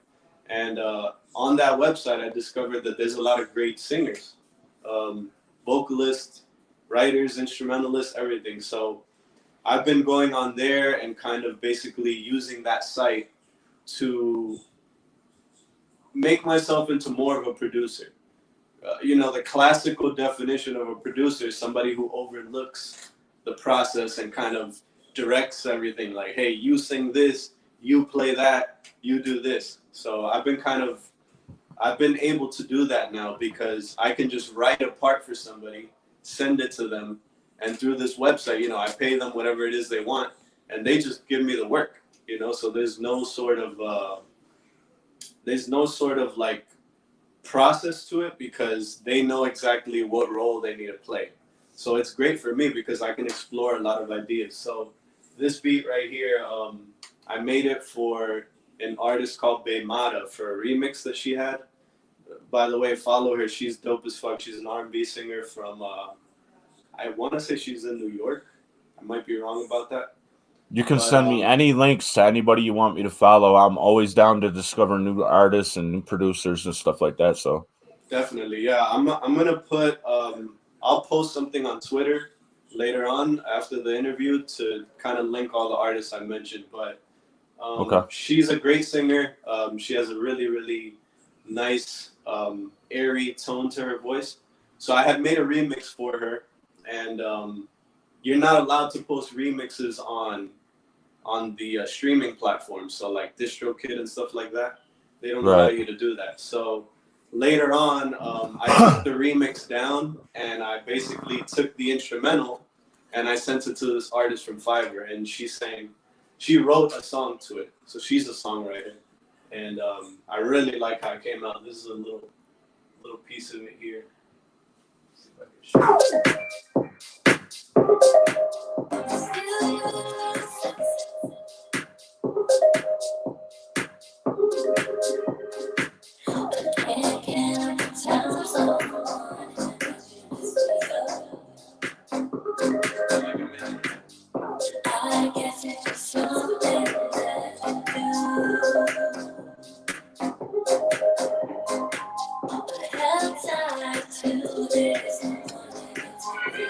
[SPEAKER 2] And on that website, I discovered that there's a lot of great singers, vocalists, writers, instrumentalists, everything. So I've been going on there and kind of basically using that site to make myself into more of a producer. The classical definition of a producer is somebody who overlooks the process and kind of directs everything. Like, hey, you sing this, you play that, you do this. So I've been able to do that now because I can just write a part for somebody, send it to them, and through this website, I pay them whatever it is they want, and they just give me the work. So there's no sort of like process to it because they know exactly what role they need to play. So it's great for me because I can explore a lot of ideas. So this beat right here, I made it for an artist called Beimada for a remix that she had. By the way, follow her. She's dope as fuck. She's an R&B singer from, I want to say she's in New York. I might be wrong about that.
[SPEAKER 1] You can send me any links to anybody you want me to follow. I'm always down to discover new artists and new producers and stuff like that. So
[SPEAKER 2] definitely, yeah. I'm gonna put. I'll post something on Twitter later on after the interview to kind of link all the artists I mentioned. But
[SPEAKER 1] okay.
[SPEAKER 2] She's a great singer. She has a really, really nice, airy tone to her voice. So I had made a remix for her, and you're not allowed to post remixes on the streaming platforms. So like DistroKid and stuff like that, they don't allow you to do that. So later on, I took the remix down and I basically took the instrumental and I sent it to this artist from Fiverr, and she wrote a song to it. So she's a songwriter, and I really like how it came out. This is a little piece of it here. Let's see if I can show you. I guess it's just something that you do. But I have time to this morning.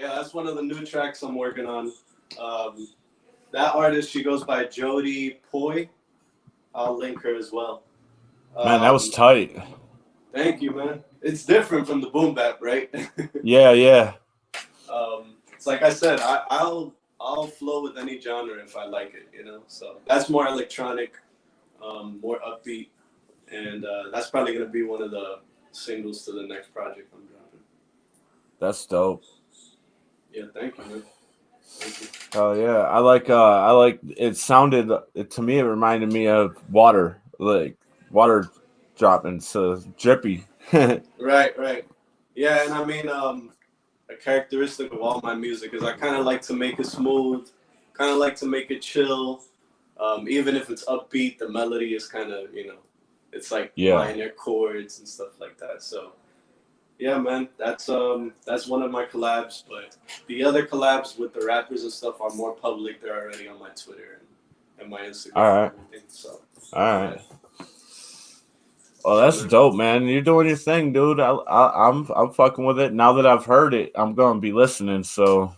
[SPEAKER 2] Yeah, that's one of the new tracks I'm working on. That artist, she goes by Jody Poi. I'll link her as well.
[SPEAKER 1] Man, that was tight.
[SPEAKER 2] Thank you, man. It's different from the boom bap, right?
[SPEAKER 1] Yeah, yeah.
[SPEAKER 2] It's like I said, I'll flow with any genre if I like it, you know. So that's more electronic, more upbeat, and that's probably gonna be one of the singles to the next project I'm dropping.
[SPEAKER 1] That's dope.
[SPEAKER 2] Yeah, thank you, man. Thank you.
[SPEAKER 1] Oh yeah, I like it. Sounded to me, it reminded me of water, like water dropping, so drippy.
[SPEAKER 2] Right. Yeah, and I mean, a characteristic of all my music is I kind of like to make it smooth, kind of like to make it chill. Even if it's upbeat, the melody is kind of, you know, it's like minor chords and stuff like that. So yeah, man, that's one of my collabs. But the other collabs with the rappers and stuff are more public. They're already on my Twitter and my Instagram.
[SPEAKER 1] All right.
[SPEAKER 2] And everything, so
[SPEAKER 1] all right. Oh, that's dope, man. You're doing your thing, dude. I'm fucking with it. Now that I've heard it, I'm gonna be listening. So,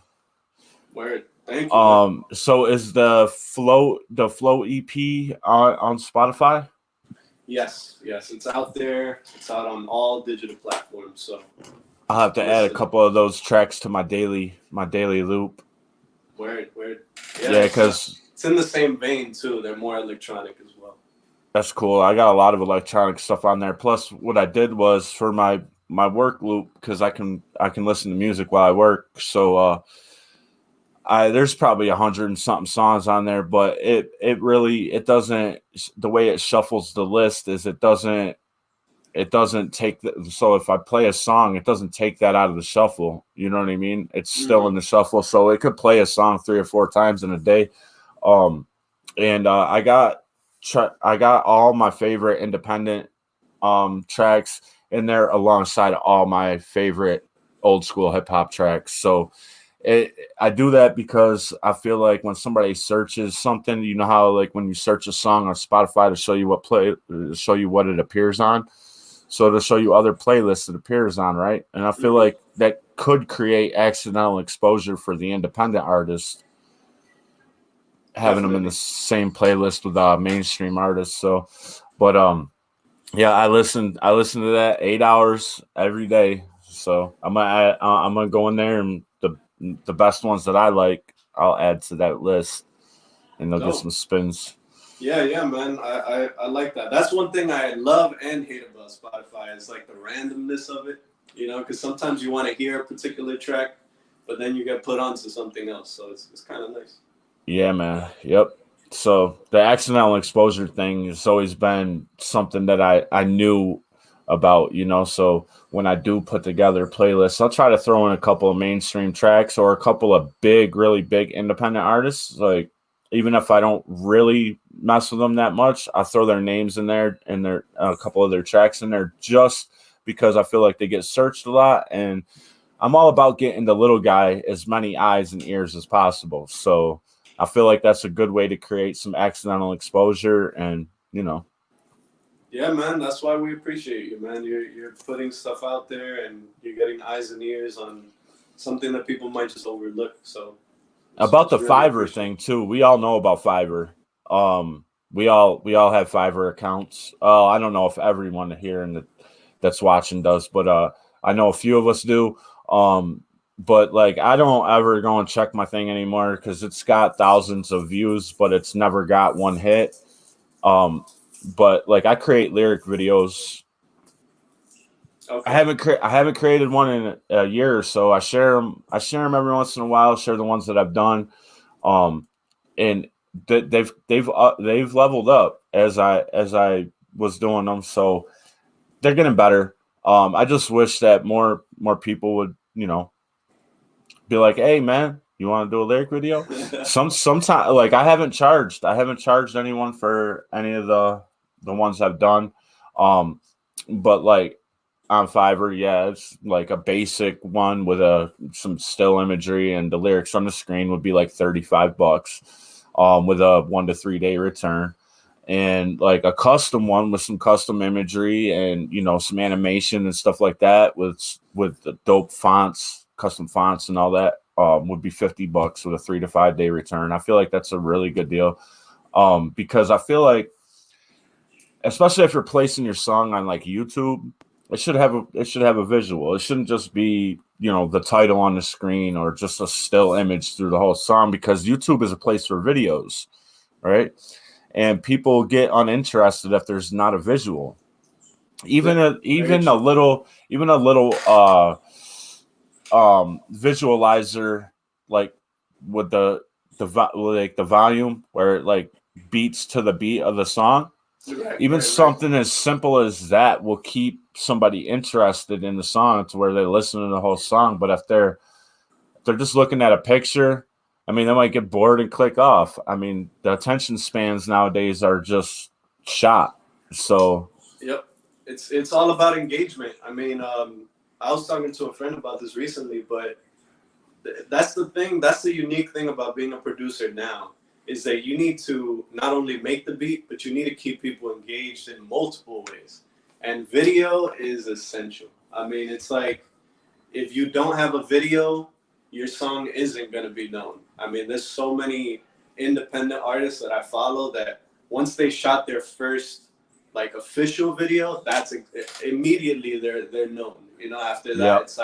[SPEAKER 2] word. Thank you. Man.
[SPEAKER 1] So is the Flow EP on Spotify?
[SPEAKER 2] Yes, it's out there. It's out on all digital platforms. So
[SPEAKER 1] I'll have to add a couple of those tracks to my daily loop.
[SPEAKER 2] Word.
[SPEAKER 1] Yeah, because
[SPEAKER 2] it's in the same vein too. They're more electronic as well.
[SPEAKER 1] That's cool. I got a lot of electronic stuff on there. Plus, what I did was for my work loop, because I can listen to music while I work. So there's probably 100 and something songs on there, but it doesn't, the way it shuffles the list is it doesn't take so if I play a song, it doesn't take that out of the shuffle. You know what I mean? It's still in the shuffle, so it could play a song 3 or 4 times in a day. And I got all my favorite independent tracks in there alongside all my favorite old school hip hop tracks. So I do that because I feel like when somebody searches something, you know how like when you search a song on Spotify to show you what it appears on. So to show you other playlists it appears on, right? And I feel like that could create accidental exposure for the independent artist, having them in the same playlist with mainstream artists. So, but yeah, I listen to that 8 hours every day. So I'm gonna go in there and the best ones that I like, I'll add to that list, and they'll get some spins.
[SPEAKER 2] Yeah, man. I like that. That's one thing I love and hate about Spotify is like the randomness of it. You know, because sometimes you want to hear a particular track, but then you get put onto something else. So it's kind of nice.
[SPEAKER 1] Yeah, man. Yep. So the accidental exposure thing has always been something that I knew about, you know. So when I do put together playlists, I'll try to throw in a couple of mainstream tracks or a couple of really big independent artists. Like, even if I don't really mess with them that much, I throw their names in there and a couple of their tracks in there just because I feel like they get searched a lot. And I'm all about getting the little guy as many eyes and ears as possible. So I feel like that's a good way to create some accidental exposure, and you know.
[SPEAKER 2] Yeah, man, that's why we appreciate you, man. You're putting stuff out there, and you're getting eyes and ears on something that people might just overlook. So
[SPEAKER 1] about the really Fiverr thing too, we all know about Fiverr. We all have Fiverr accounts. I don't know if everyone here that's watching does, but I know a few of us do. But like, I don't ever go and check my thing anymore because it's got thousands of views, but it's never got one hit. But like, I create lyric videos
[SPEAKER 2] Okay.
[SPEAKER 1] I haven't created one in a year or so. I share them. Every once in a while. Share the ones that I've done. And they've leveled up as I was doing them. So they're getting better. I just wish that more people would, be like, hey man, you want to do a lyric video? Sometimes like I haven't charged anyone for any of the ones I've done. But like on Fiverr, yeah, it's like a basic one with some still imagery and the lyrics on the screen would be like $35, with a 1 to 3 day return. And like a custom one with some custom imagery and some animation and stuff like that with the dope fonts, custom fonts and all that, would be $50 with a 3 to 5 day return. I feel like that's a really good deal, because I feel like, especially if you're placing your song on like YouTube, it should have a visual. It shouldn't just be the title on the screen or just a still image through the whole song, because YouTube is a place for videos, right? And people get uninterested if there's not a visual. Even a little visualizer, like with the volume where it like beats to the beat of the song. Something as simple as that will keep somebody interested in the song to where they listen to the whole song. But if they're just looking at a picture, I mean, they might get bored and click off. I mean, the attention spans nowadays are just shot. So,
[SPEAKER 2] yep, it's all about engagement. I mean, I was talking to a friend about this recently, but that's the thing. That's the unique thing about being a producer now, is that you need to not only make the beat, but you need to keep people engaged in multiple ways. And video is essential. I mean, it's like, if you don't have a video, your song isn't going to be known. I mean, there's so many independent artists that I follow that once they shot their first like official video, that's immediately they're known. After that, It's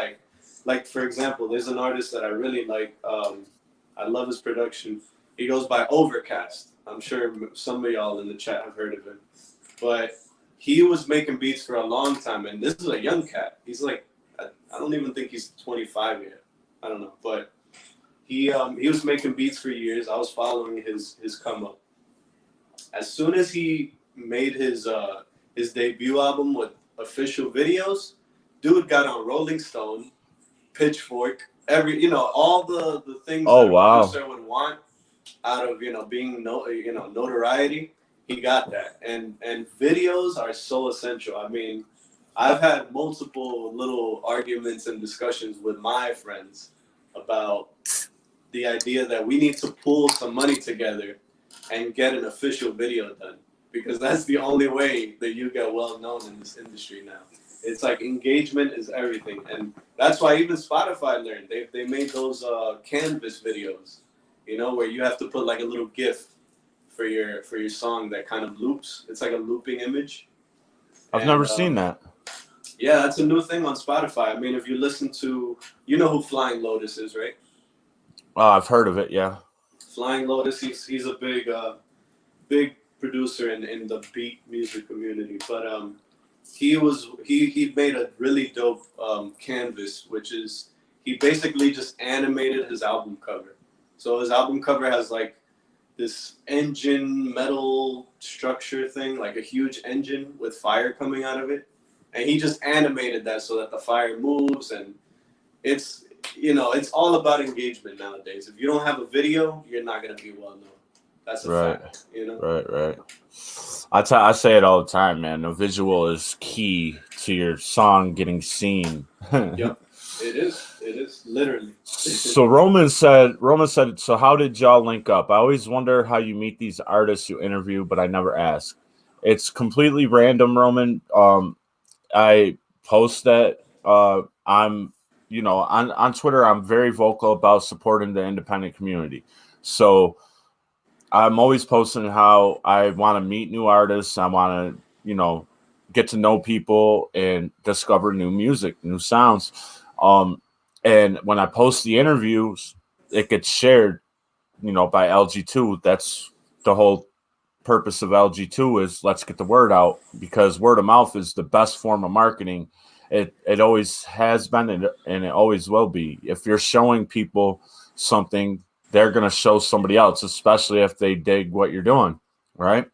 [SPEAKER 2] like for example, there's an artist that I really like. I love his production. He goes by Overcast. I'm sure some of y'all in the chat have heard of him. But he was making beats for a long time, and this is a young cat. He's like, I don't even think he's 25 yet. I don't know, but he was making beats for years. I was following his come up. As soon as he made his debut album with official videos, dude got on Rolling Stone, Pitchfork, all the things that a producer would want out of being notoriety. He got that, and videos are so essential. I mean, I've had multiple little arguments and discussions with my friends about the idea that we need to pool some money together and get an official video done, because that's the only way that you get well known in this industry now. It's like engagement is everything, and that's why even Spotify learned. They made those Canvas videos, where you have to put like a little GIF for your song that kind of loops. It's like a looping image.
[SPEAKER 1] I've never seen that.
[SPEAKER 2] Yeah, that's a new thing on Spotify. I mean, if you listen to, who Flying Lotus is, right?
[SPEAKER 1] Oh, I've heard of it. Yeah.
[SPEAKER 2] Flying Lotus, he's a big producer in the beat music community, but he made a really dope canvas, which is he basically just animated his album cover. So his album cover has like this engine metal structure thing, like a huge engine with fire coming out of it, and he just animated that so that the fire moves, and it's all about engagement nowadays. If you don't have a video, you're not gonna be well known. That's a fact.
[SPEAKER 1] Right. I say it all the time, man. The visual is key to your song getting seen.
[SPEAKER 2] Yep, it is literally.
[SPEAKER 1] So Roman said, so how did y'all link up? I always wonder how you meet these artists you interview, but I never ask. It's completely random, Roman. I post that I'm, on Twitter, I'm very vocal about supporting the independent community. So I'm always posting how I want to meet new artists. I want to, get to know people and discover new music, new sounds. And when I post the interviews, it gets shared, by LG2. That's the whole purpose of LG2 is let's get the word out, because word of mouth is the best form of marketing. It always has been, and it always will be. If you're showing people something, they're gonna show somebody else, especially if they dig what you're doing, right?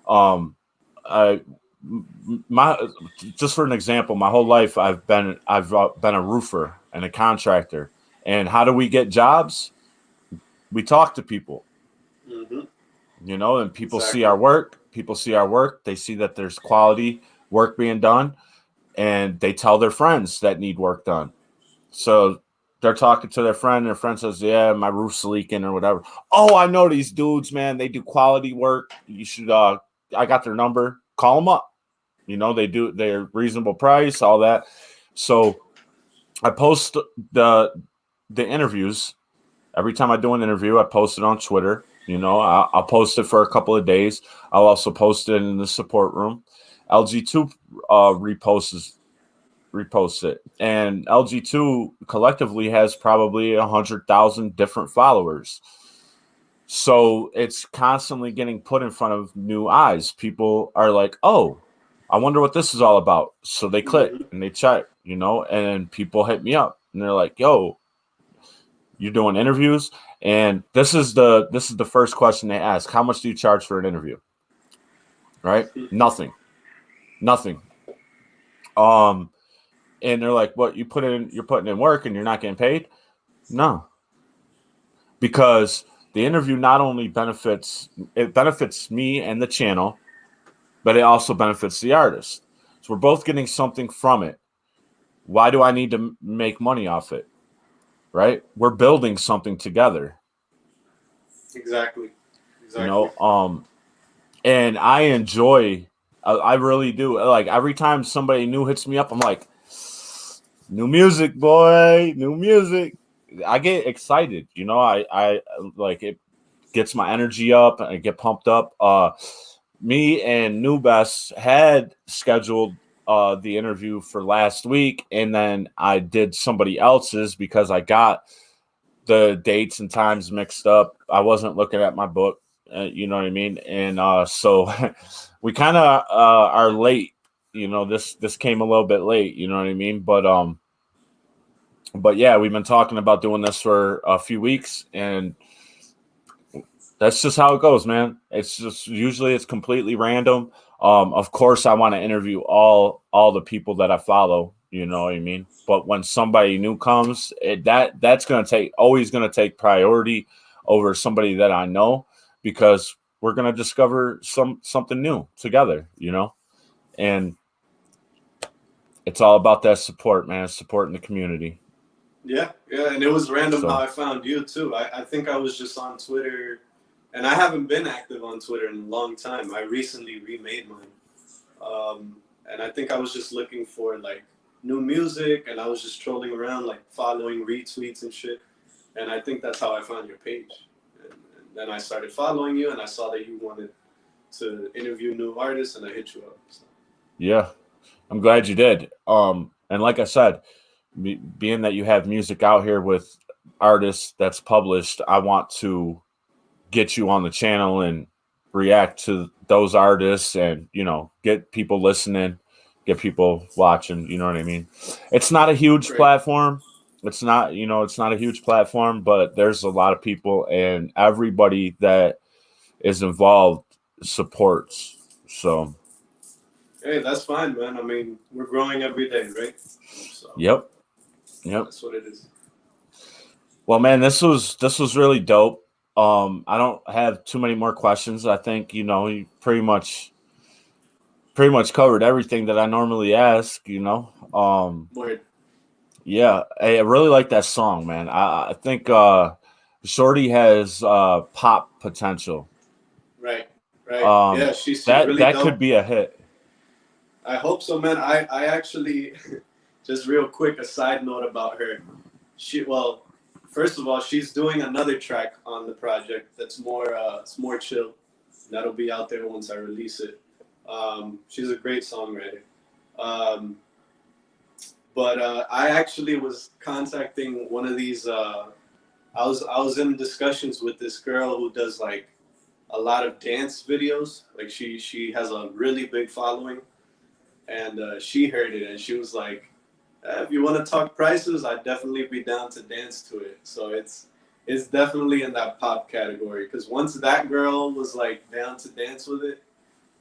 [SPEAKER 1] Um, I my just for an example, my whole life I've been a roofer and a contractor. And how do we get jobs? We talk to people,
[SPEAKER 2] Mm-hmm.
[SPEAKER 1] and people see
[SPEAKER 2] Exactly.
[SPEAKER 1] our work. People see our work. They see that there's quality work being done, and they tell their friends that need work done. So they're talking to their friend, and their friend says, "Yeah, my roof's leaking or whatever." Oh, I know these dudes, man. They do quality work. You should. I got their number. Call them up. They do. They're reasonable price, all that. So I post the interviews every time I do an interview. I post it on Twitter. I'll post it for a couple of days. I'll also post it in the support room. LG2 reposts it, and LG2 collectively has probably 100,000 different followers. So it's constantly getting put in front of new eyes. People are like, "Oh, I wonder what this is all about." So they click
[SPEAKER 2] Mm-hmm.
[SPEAKER 1] and they check, and people hit me up and they're like, "Yo, you're doing interviews?" And this is the first question they ask: "How much do you charge for an interview?" Right? Nothing. Nothing. Um, and they're like, "What, you're putting in work and you're not getting paid?" No, because the interview not only benefits me and the channel, but it also benefits the artist. So we're both getting something from it. Why do I need to make money off it? Right? We're building something together.
[SPEAKER 2] Exactly.
[SPEAKER 1] You
[SPEAKER 2] Exactly.
[SPEAKER 1] know, um, and I enjoy. I really do. Like every time somebody new hits me up, I'm like, "New music, boy, new music." I get excited. I like it gets my energy up and I get pumped up. Me and Nubes had scheduled the interview for last week, and then I did somebody else's because I got the dates and times mixed up. I wasn't looking at my book, you know what I mean? And so we kind of are late. This came a little bit late. You know what I mean? But yeah, we've been talking about doing this for a few weeks, and that's just how it goes, man. It's just usually it's completely random. Of course, I want to interview all the people that I follow. You know what I mean? But when somebody new comes, that's gonna take priority over somebody that I know, because we're gonna discover something new together. And it's all about that support, man. Supporting the community.
[SPEAKER 2] Yeah, yeah, and it was random how
[SPEAKER 1] So
[SPEAKER 2] I found you too. I think I was just on Twitter, and I haven't been active on Twitter in a long time. I recently remade mine, and I think I was just looking for like new music, and I was just trolling around, like following retweets and shit. And I think that's how I found your page. And then I started following you, and I saw that you wanted to interview new artists, and I hit you up. So.
[SPEAKER 1] yeah, I'm glad you did. And like I said, being that you have music out here with artists that's published, I want to get you on the channel and react to those artists, and get people listening, get people watching. You know what I mean? It's not a huge
[SPEAKER 2] Great.
[SPEAKER 1] platform. It's not a huge platform, but there's a lot of people, and everybody that is involved supports. So,
[SPEAKER 2] Hey, that's fine, man. I mean, we're growing every day, right? So
[SPEAKER 1] yep, yep.
[SPEAKER 2] that's what it is.
[SPEAKER 1] Well, man, this was really dope. I don't have too many more questions. I think you pretty much covered everything that I normally ask.
[SPEAKER 2] Word.
[SPEAKER 1] Yeah, hey, I really like that song, man. I think Shorty has pop potential.
[SPEAKER 2] Right, right. Yeah,
[SPEAKER 1] Um,
[SPEAKER 2] she's
[SPEAKER 1] that
[SPEAKER 2] really
[SPEAKER 1] that could
[SPEAKER 2] dope.
[SPEAKER 1] be a hit.
[SPEAKER 2] I hope so, man. I actually, just real quick, a side note about her. Well, first of all, she's doing another track on the project that's it's more chill. That'll be out there once I release it. She's a great songwriter. Um, but I actually was contacting one of these. I was in discussions with this girl who does like a lot of dance videos. Like she has a really big following, and she heard it and she was like, if you want to talk prices, I'd definitely be down to dance to it. So it's definitely in that pop category. Because once that girl was like down to dance with it,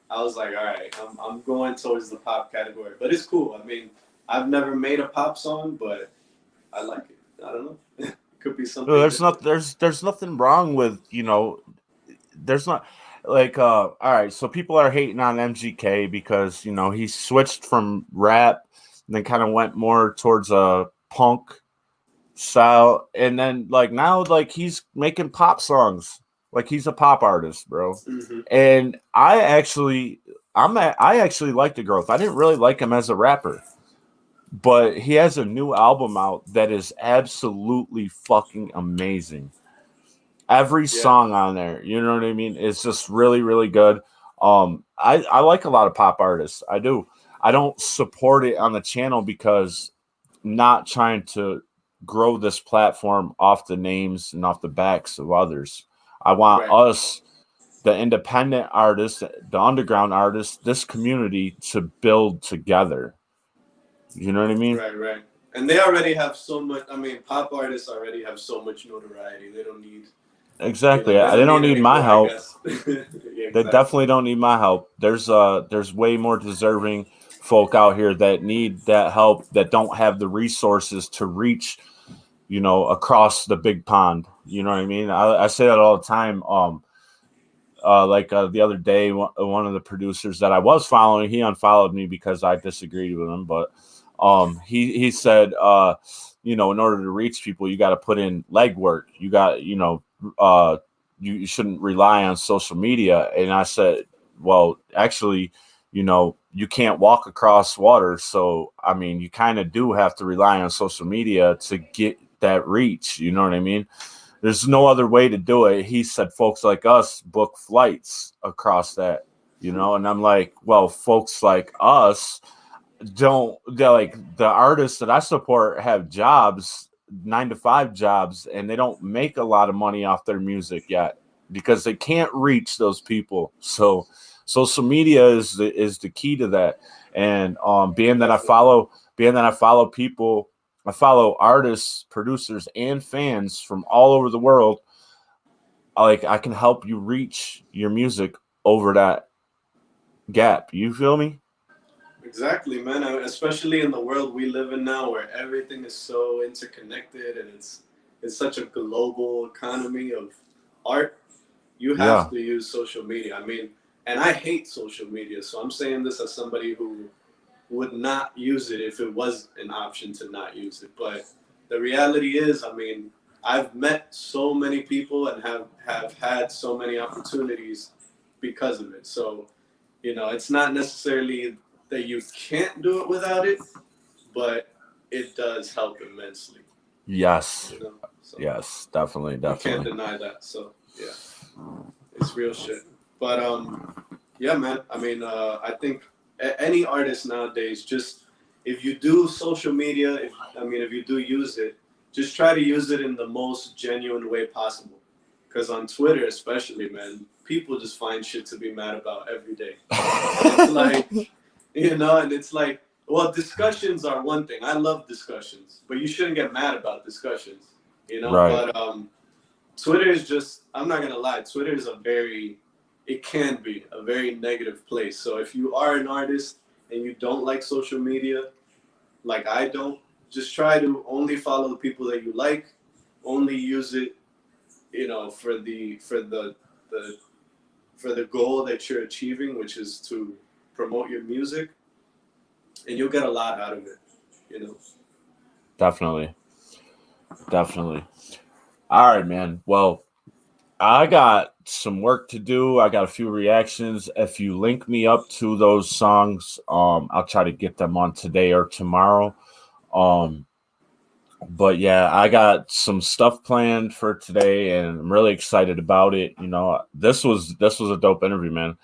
[SPEAKER 2] I was like, all right, I'm going towards the pop category. But it's cool. I mean, I've never made a pop song, but I like it. I don't know. It could be something.
[SPEAKER 1] No, there's nothing wrong with, there's not like all right, so people are hating on MGK because he switched from rap and then kind of went more towards a punk style, and then like now like he's making pop songs, like he's a pop artist, bro.
[SPEAKER 2] Mm-hmm.
[SPEAKER 1] And I actually like the growth. I didn't really like him as a rapper, but he has a new album out that is absolutely fucking amazing. Every song on there, you know what I mean? It's just really, really good. I like a lot of pop artists. I do. I don't support it on the channel because I'm not trying to grow this platform off the names and off the backs of others. I want us, the independent artists, the underground artists, this community to build together. You know what I mean?
[SPEAKER 2] Right. And they already have so much. I mean, pop artists already have so much notoriety. They don't need.
[SPEAKER 1] Exactly. They don't need my help.
[SPEAKER 2] Exactly.
[SPEAKER 1] They definitely don't need my help. There's way more deserving folk out here that need that help, that don't have the resources to reach, across the big pond. You know what I mean? I say that all the time. The other day, one of the producers that I was following, he unfollowed me because I disagreed with him. But he said, in order to reach people, you got to put in legwork. You got, you shouldn't rely on social media. And I said, well, actually, you can't walk across water. So, I mean, you kind of do have to rely on social media to get that reach. You know what I mean? There's no other way to do it. He said, folks like us book flights across that, and I'm like, well, folks like us they're like, the artists that I support have jobs, 9-to-5 jobs, and they don't make a lot of money off their music yet because they can't reach those people. So social media is the key to that. And being that I follow people, I follow artists, producers, and fans from all over the world. Like, I can help you reach your music over that gap. You feel me?
[SPEAKER 2] Exactly, man. Especially in the world we live in now, where everything is so interconnected and it's such a global economy of art. You have to use social media. I mean, and I hate social media, so I'm saying this as somebody who would not use it if it was an option to not use it. But the reality is, I mean, I've met so many people and have had so many opportunities because of it. So, it's not necessarily that you can't do it without it, but it does help immensely.
[SPEAKER 1] Yes. So yes, definitely.
[SPEAKER 2] You can't deny that. So, yeah, it's real shit. But, yeah, man, I mean, I think any artist nowadays, just if you do social media, if you do use it, just try to use it in the most genuine way possible. Because on Twitter, especially, man, people just find shit to be mad about every day. It's like, and it's like, well, discussions are one thing. I love discussions, but you shouldn't get mad about discussions, Right. But Twitter is just, I'm not going to lie, Twitter is it can be a very negative place. So if you are an artist and you don't like social media, like I don't, just try to only follow the people that you like, only use it, for the goal that you're achieving, which is to promote your music, and you'll get a lot out of it,
[SPEAKER 1] Definitely. All right, man. Well, I got some work to do. I got a few reactions. If you link me up to those songs, I'll try to get them on today or tomorrow. But yeah, I got some stuff planned for today, and I'm really excited about it. This was a dope interview, man.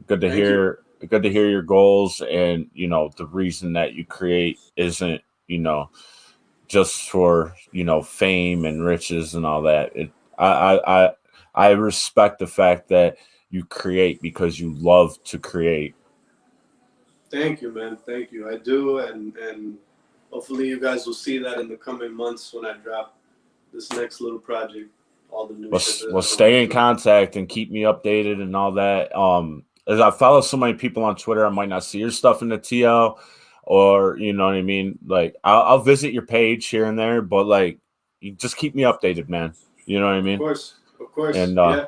[SPEAKER 1] Good to hear. Good to hear your goals, and the reason that you create isn't just for fame and riches and all that. I respect the fact that you create because you love to create.
[SPEAKER 2] Thank you, man. Thank you. I do, and hopefully you guys will see that in the coming months when I drop this next little project, all the new shit that
[SPEAKER 1] Well,
[SPEAKER 2] I've been
[SPEAKER 1] stay in
[SPEAKER 2] working on.
[SPEAKER 1] contact and keep me updated and all that. As I follow so many people on Twitter, I might not see your stuff in the TL, or you know what I mean. Like I'll visit your page here and there, but like you just keep me updated, man. You know what I mean?
[SPEAKER 2] Of course,
[SPEAKER 1] And
[SPEAKER 2] yeah.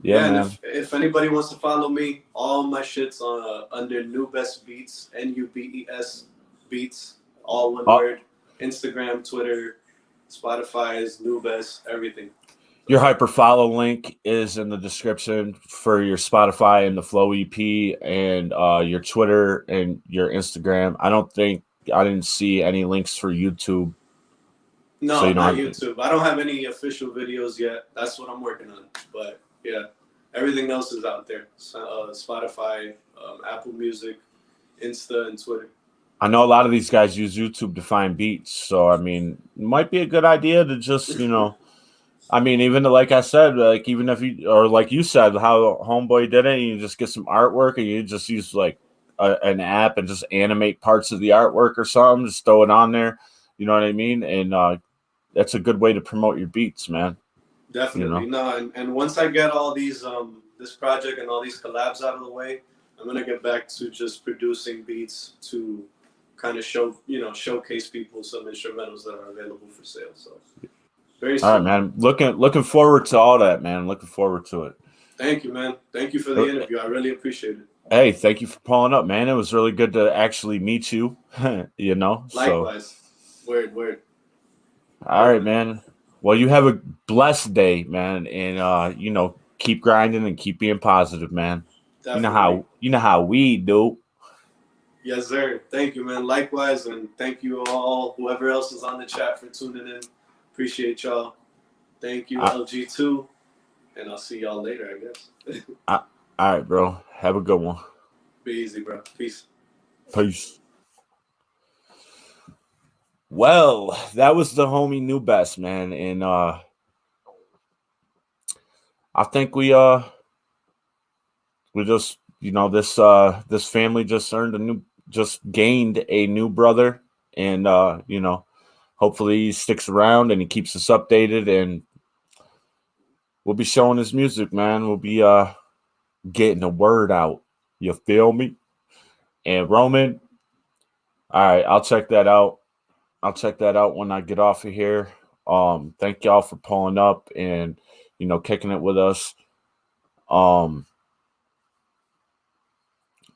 [SPEAKER 1] yeah,
[SPEAKER 2] And
[SPEAKER 1] man.
[SPEAKER 2] if anybody wants to follow me, all my shit's on under Nubes Beats, Nubes Beats, all one word. Instagram, Twitter, Spotify is Nubes, everything.
[SPEAKER 1] Your hyper follow link is in the description for your Spotify and the Flow EP, and your Twitter and your Instagram. I didn't see any links for YouTube.
[SPEAKER 2] No,
[SPEAKER 1] So you
[SPEAKER 2] not
[SPEAKER 1] know,
[SPEAKER 2] YouTube. I don't have any official videos yet. That's what I'm working on. But yeah, everything else is out there. Spotify, Apple Music, Insta, and Twitter.
[SPEAKER 1] I know a lot of these guys use YouTube to find beats. So I mean, it might be a good idea to just I mean, even like I said, like even if you or like you said, how Homeboy did it, you just get some artwork and you just use like an app and just animate parts of the artwork or something, just throw it on there. You know what I mean? And that's a good way to promote your beats, man.
[SPEAKER 2] Definitely. No, and once I get all these this project and all these collabs out of the way, I'm gonna get back to just producing beats to kind of showcase people some instrumentals that are available for sale. So very soon.
[SPEAKER 1] All right, man. Looking forward to all that, man. Looking forward to it.
[SPEAKER 2] Thank you, man. Thank you for the interview. I really appreciate it.
[SPEAKER 1] Hey, thank you for pulling up, man. It was really good to actually meet you.
[SPEAKER 2] Likewise. Word.
[SPEAKER 1] All right, man. Well, you have a blessed day, man, and keep grinding and keep being positive, man.
[SPEAKER 2] Definitely.
[SPEAKER 1] You know how we do.
[SPEAKER 2] Yes, sir. Thank you, man. Likewise, and thank you all, whoever else is on the chat, for tuning in. Appreciate y'all. Thank you, LG2, and I'll see y'all later, I guess.
[SPEAKER 1] All right, bro. Have a good one.
[SPEAKER 2] Be easy, bro. Peace.
[SPEAKER 1] Peace. Well, that was the homie New-Bess, man, and I think we just this family just gained a new brother, and hopefully he sticks around and he keeps us updated, and we'll be showing his music, man. We'll be getting the word out. You feel me? And Roman, all right, I'll check that out. I'll check that out when I get off of here. Thank y'all for pulling up and kicking it with us.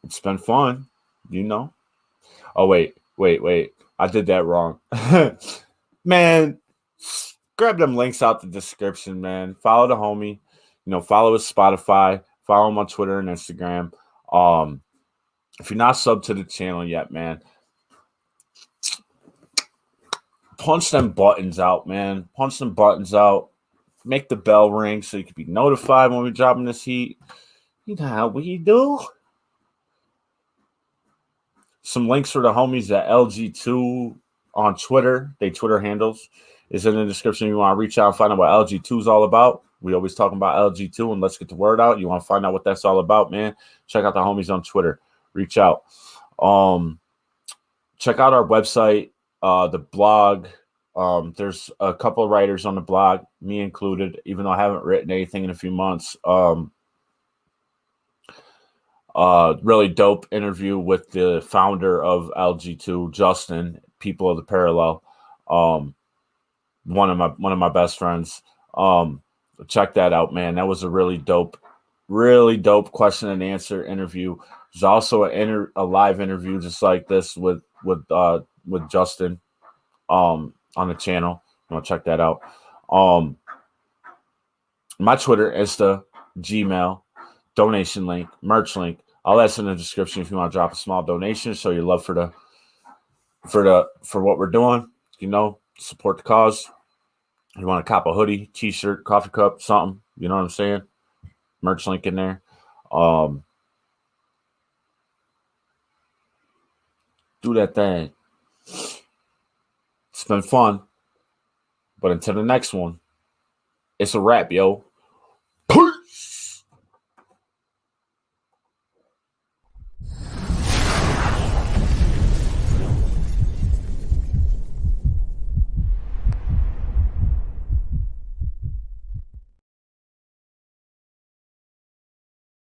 [SPEAKER 1] It's been fun, Oh wait. I did that wrong. Man, grab them links out the description, man. Follow the homie. Follow his Spotify. Follow him on Twitter and Instagram. If you're not subbed to the channel yet, man, punch them buttons out, man. Punch them buttons out. Make the bell ring so you can be notified when we're dropping this heat. You know how we do. Some links for the homies at LG2 on Twitter. They Twitter handles is in the description. You want to reach out and find out what LG2 is all about. We always talk about LG2 and let's get the word out. You want to find out what that's all about, man? Check out the homies on Twitter. Reach out. Check out our website, the blog. There's a couple of writers on the blog, me included, even though I haven't written anything in a few months. Really dope interview with the founder of LG2, Justin, People of the Parallel. One of my best friends. Check that out, man. That was a really dope question and answer interview. There's also a live interview just like this with Justin on the channel. You want to check that out. My Twitter, Insta, Gmail, donation link, merch link, all that's in the description if you want to drop a small donation, show your love for what we're doing, support the cause. You want to cop a hoodie, t-shirt, coffee cup, something, you know what I'm saying? Merch link in there. Do that thing. It's been fun. But until the next one, it's a wrap, yo.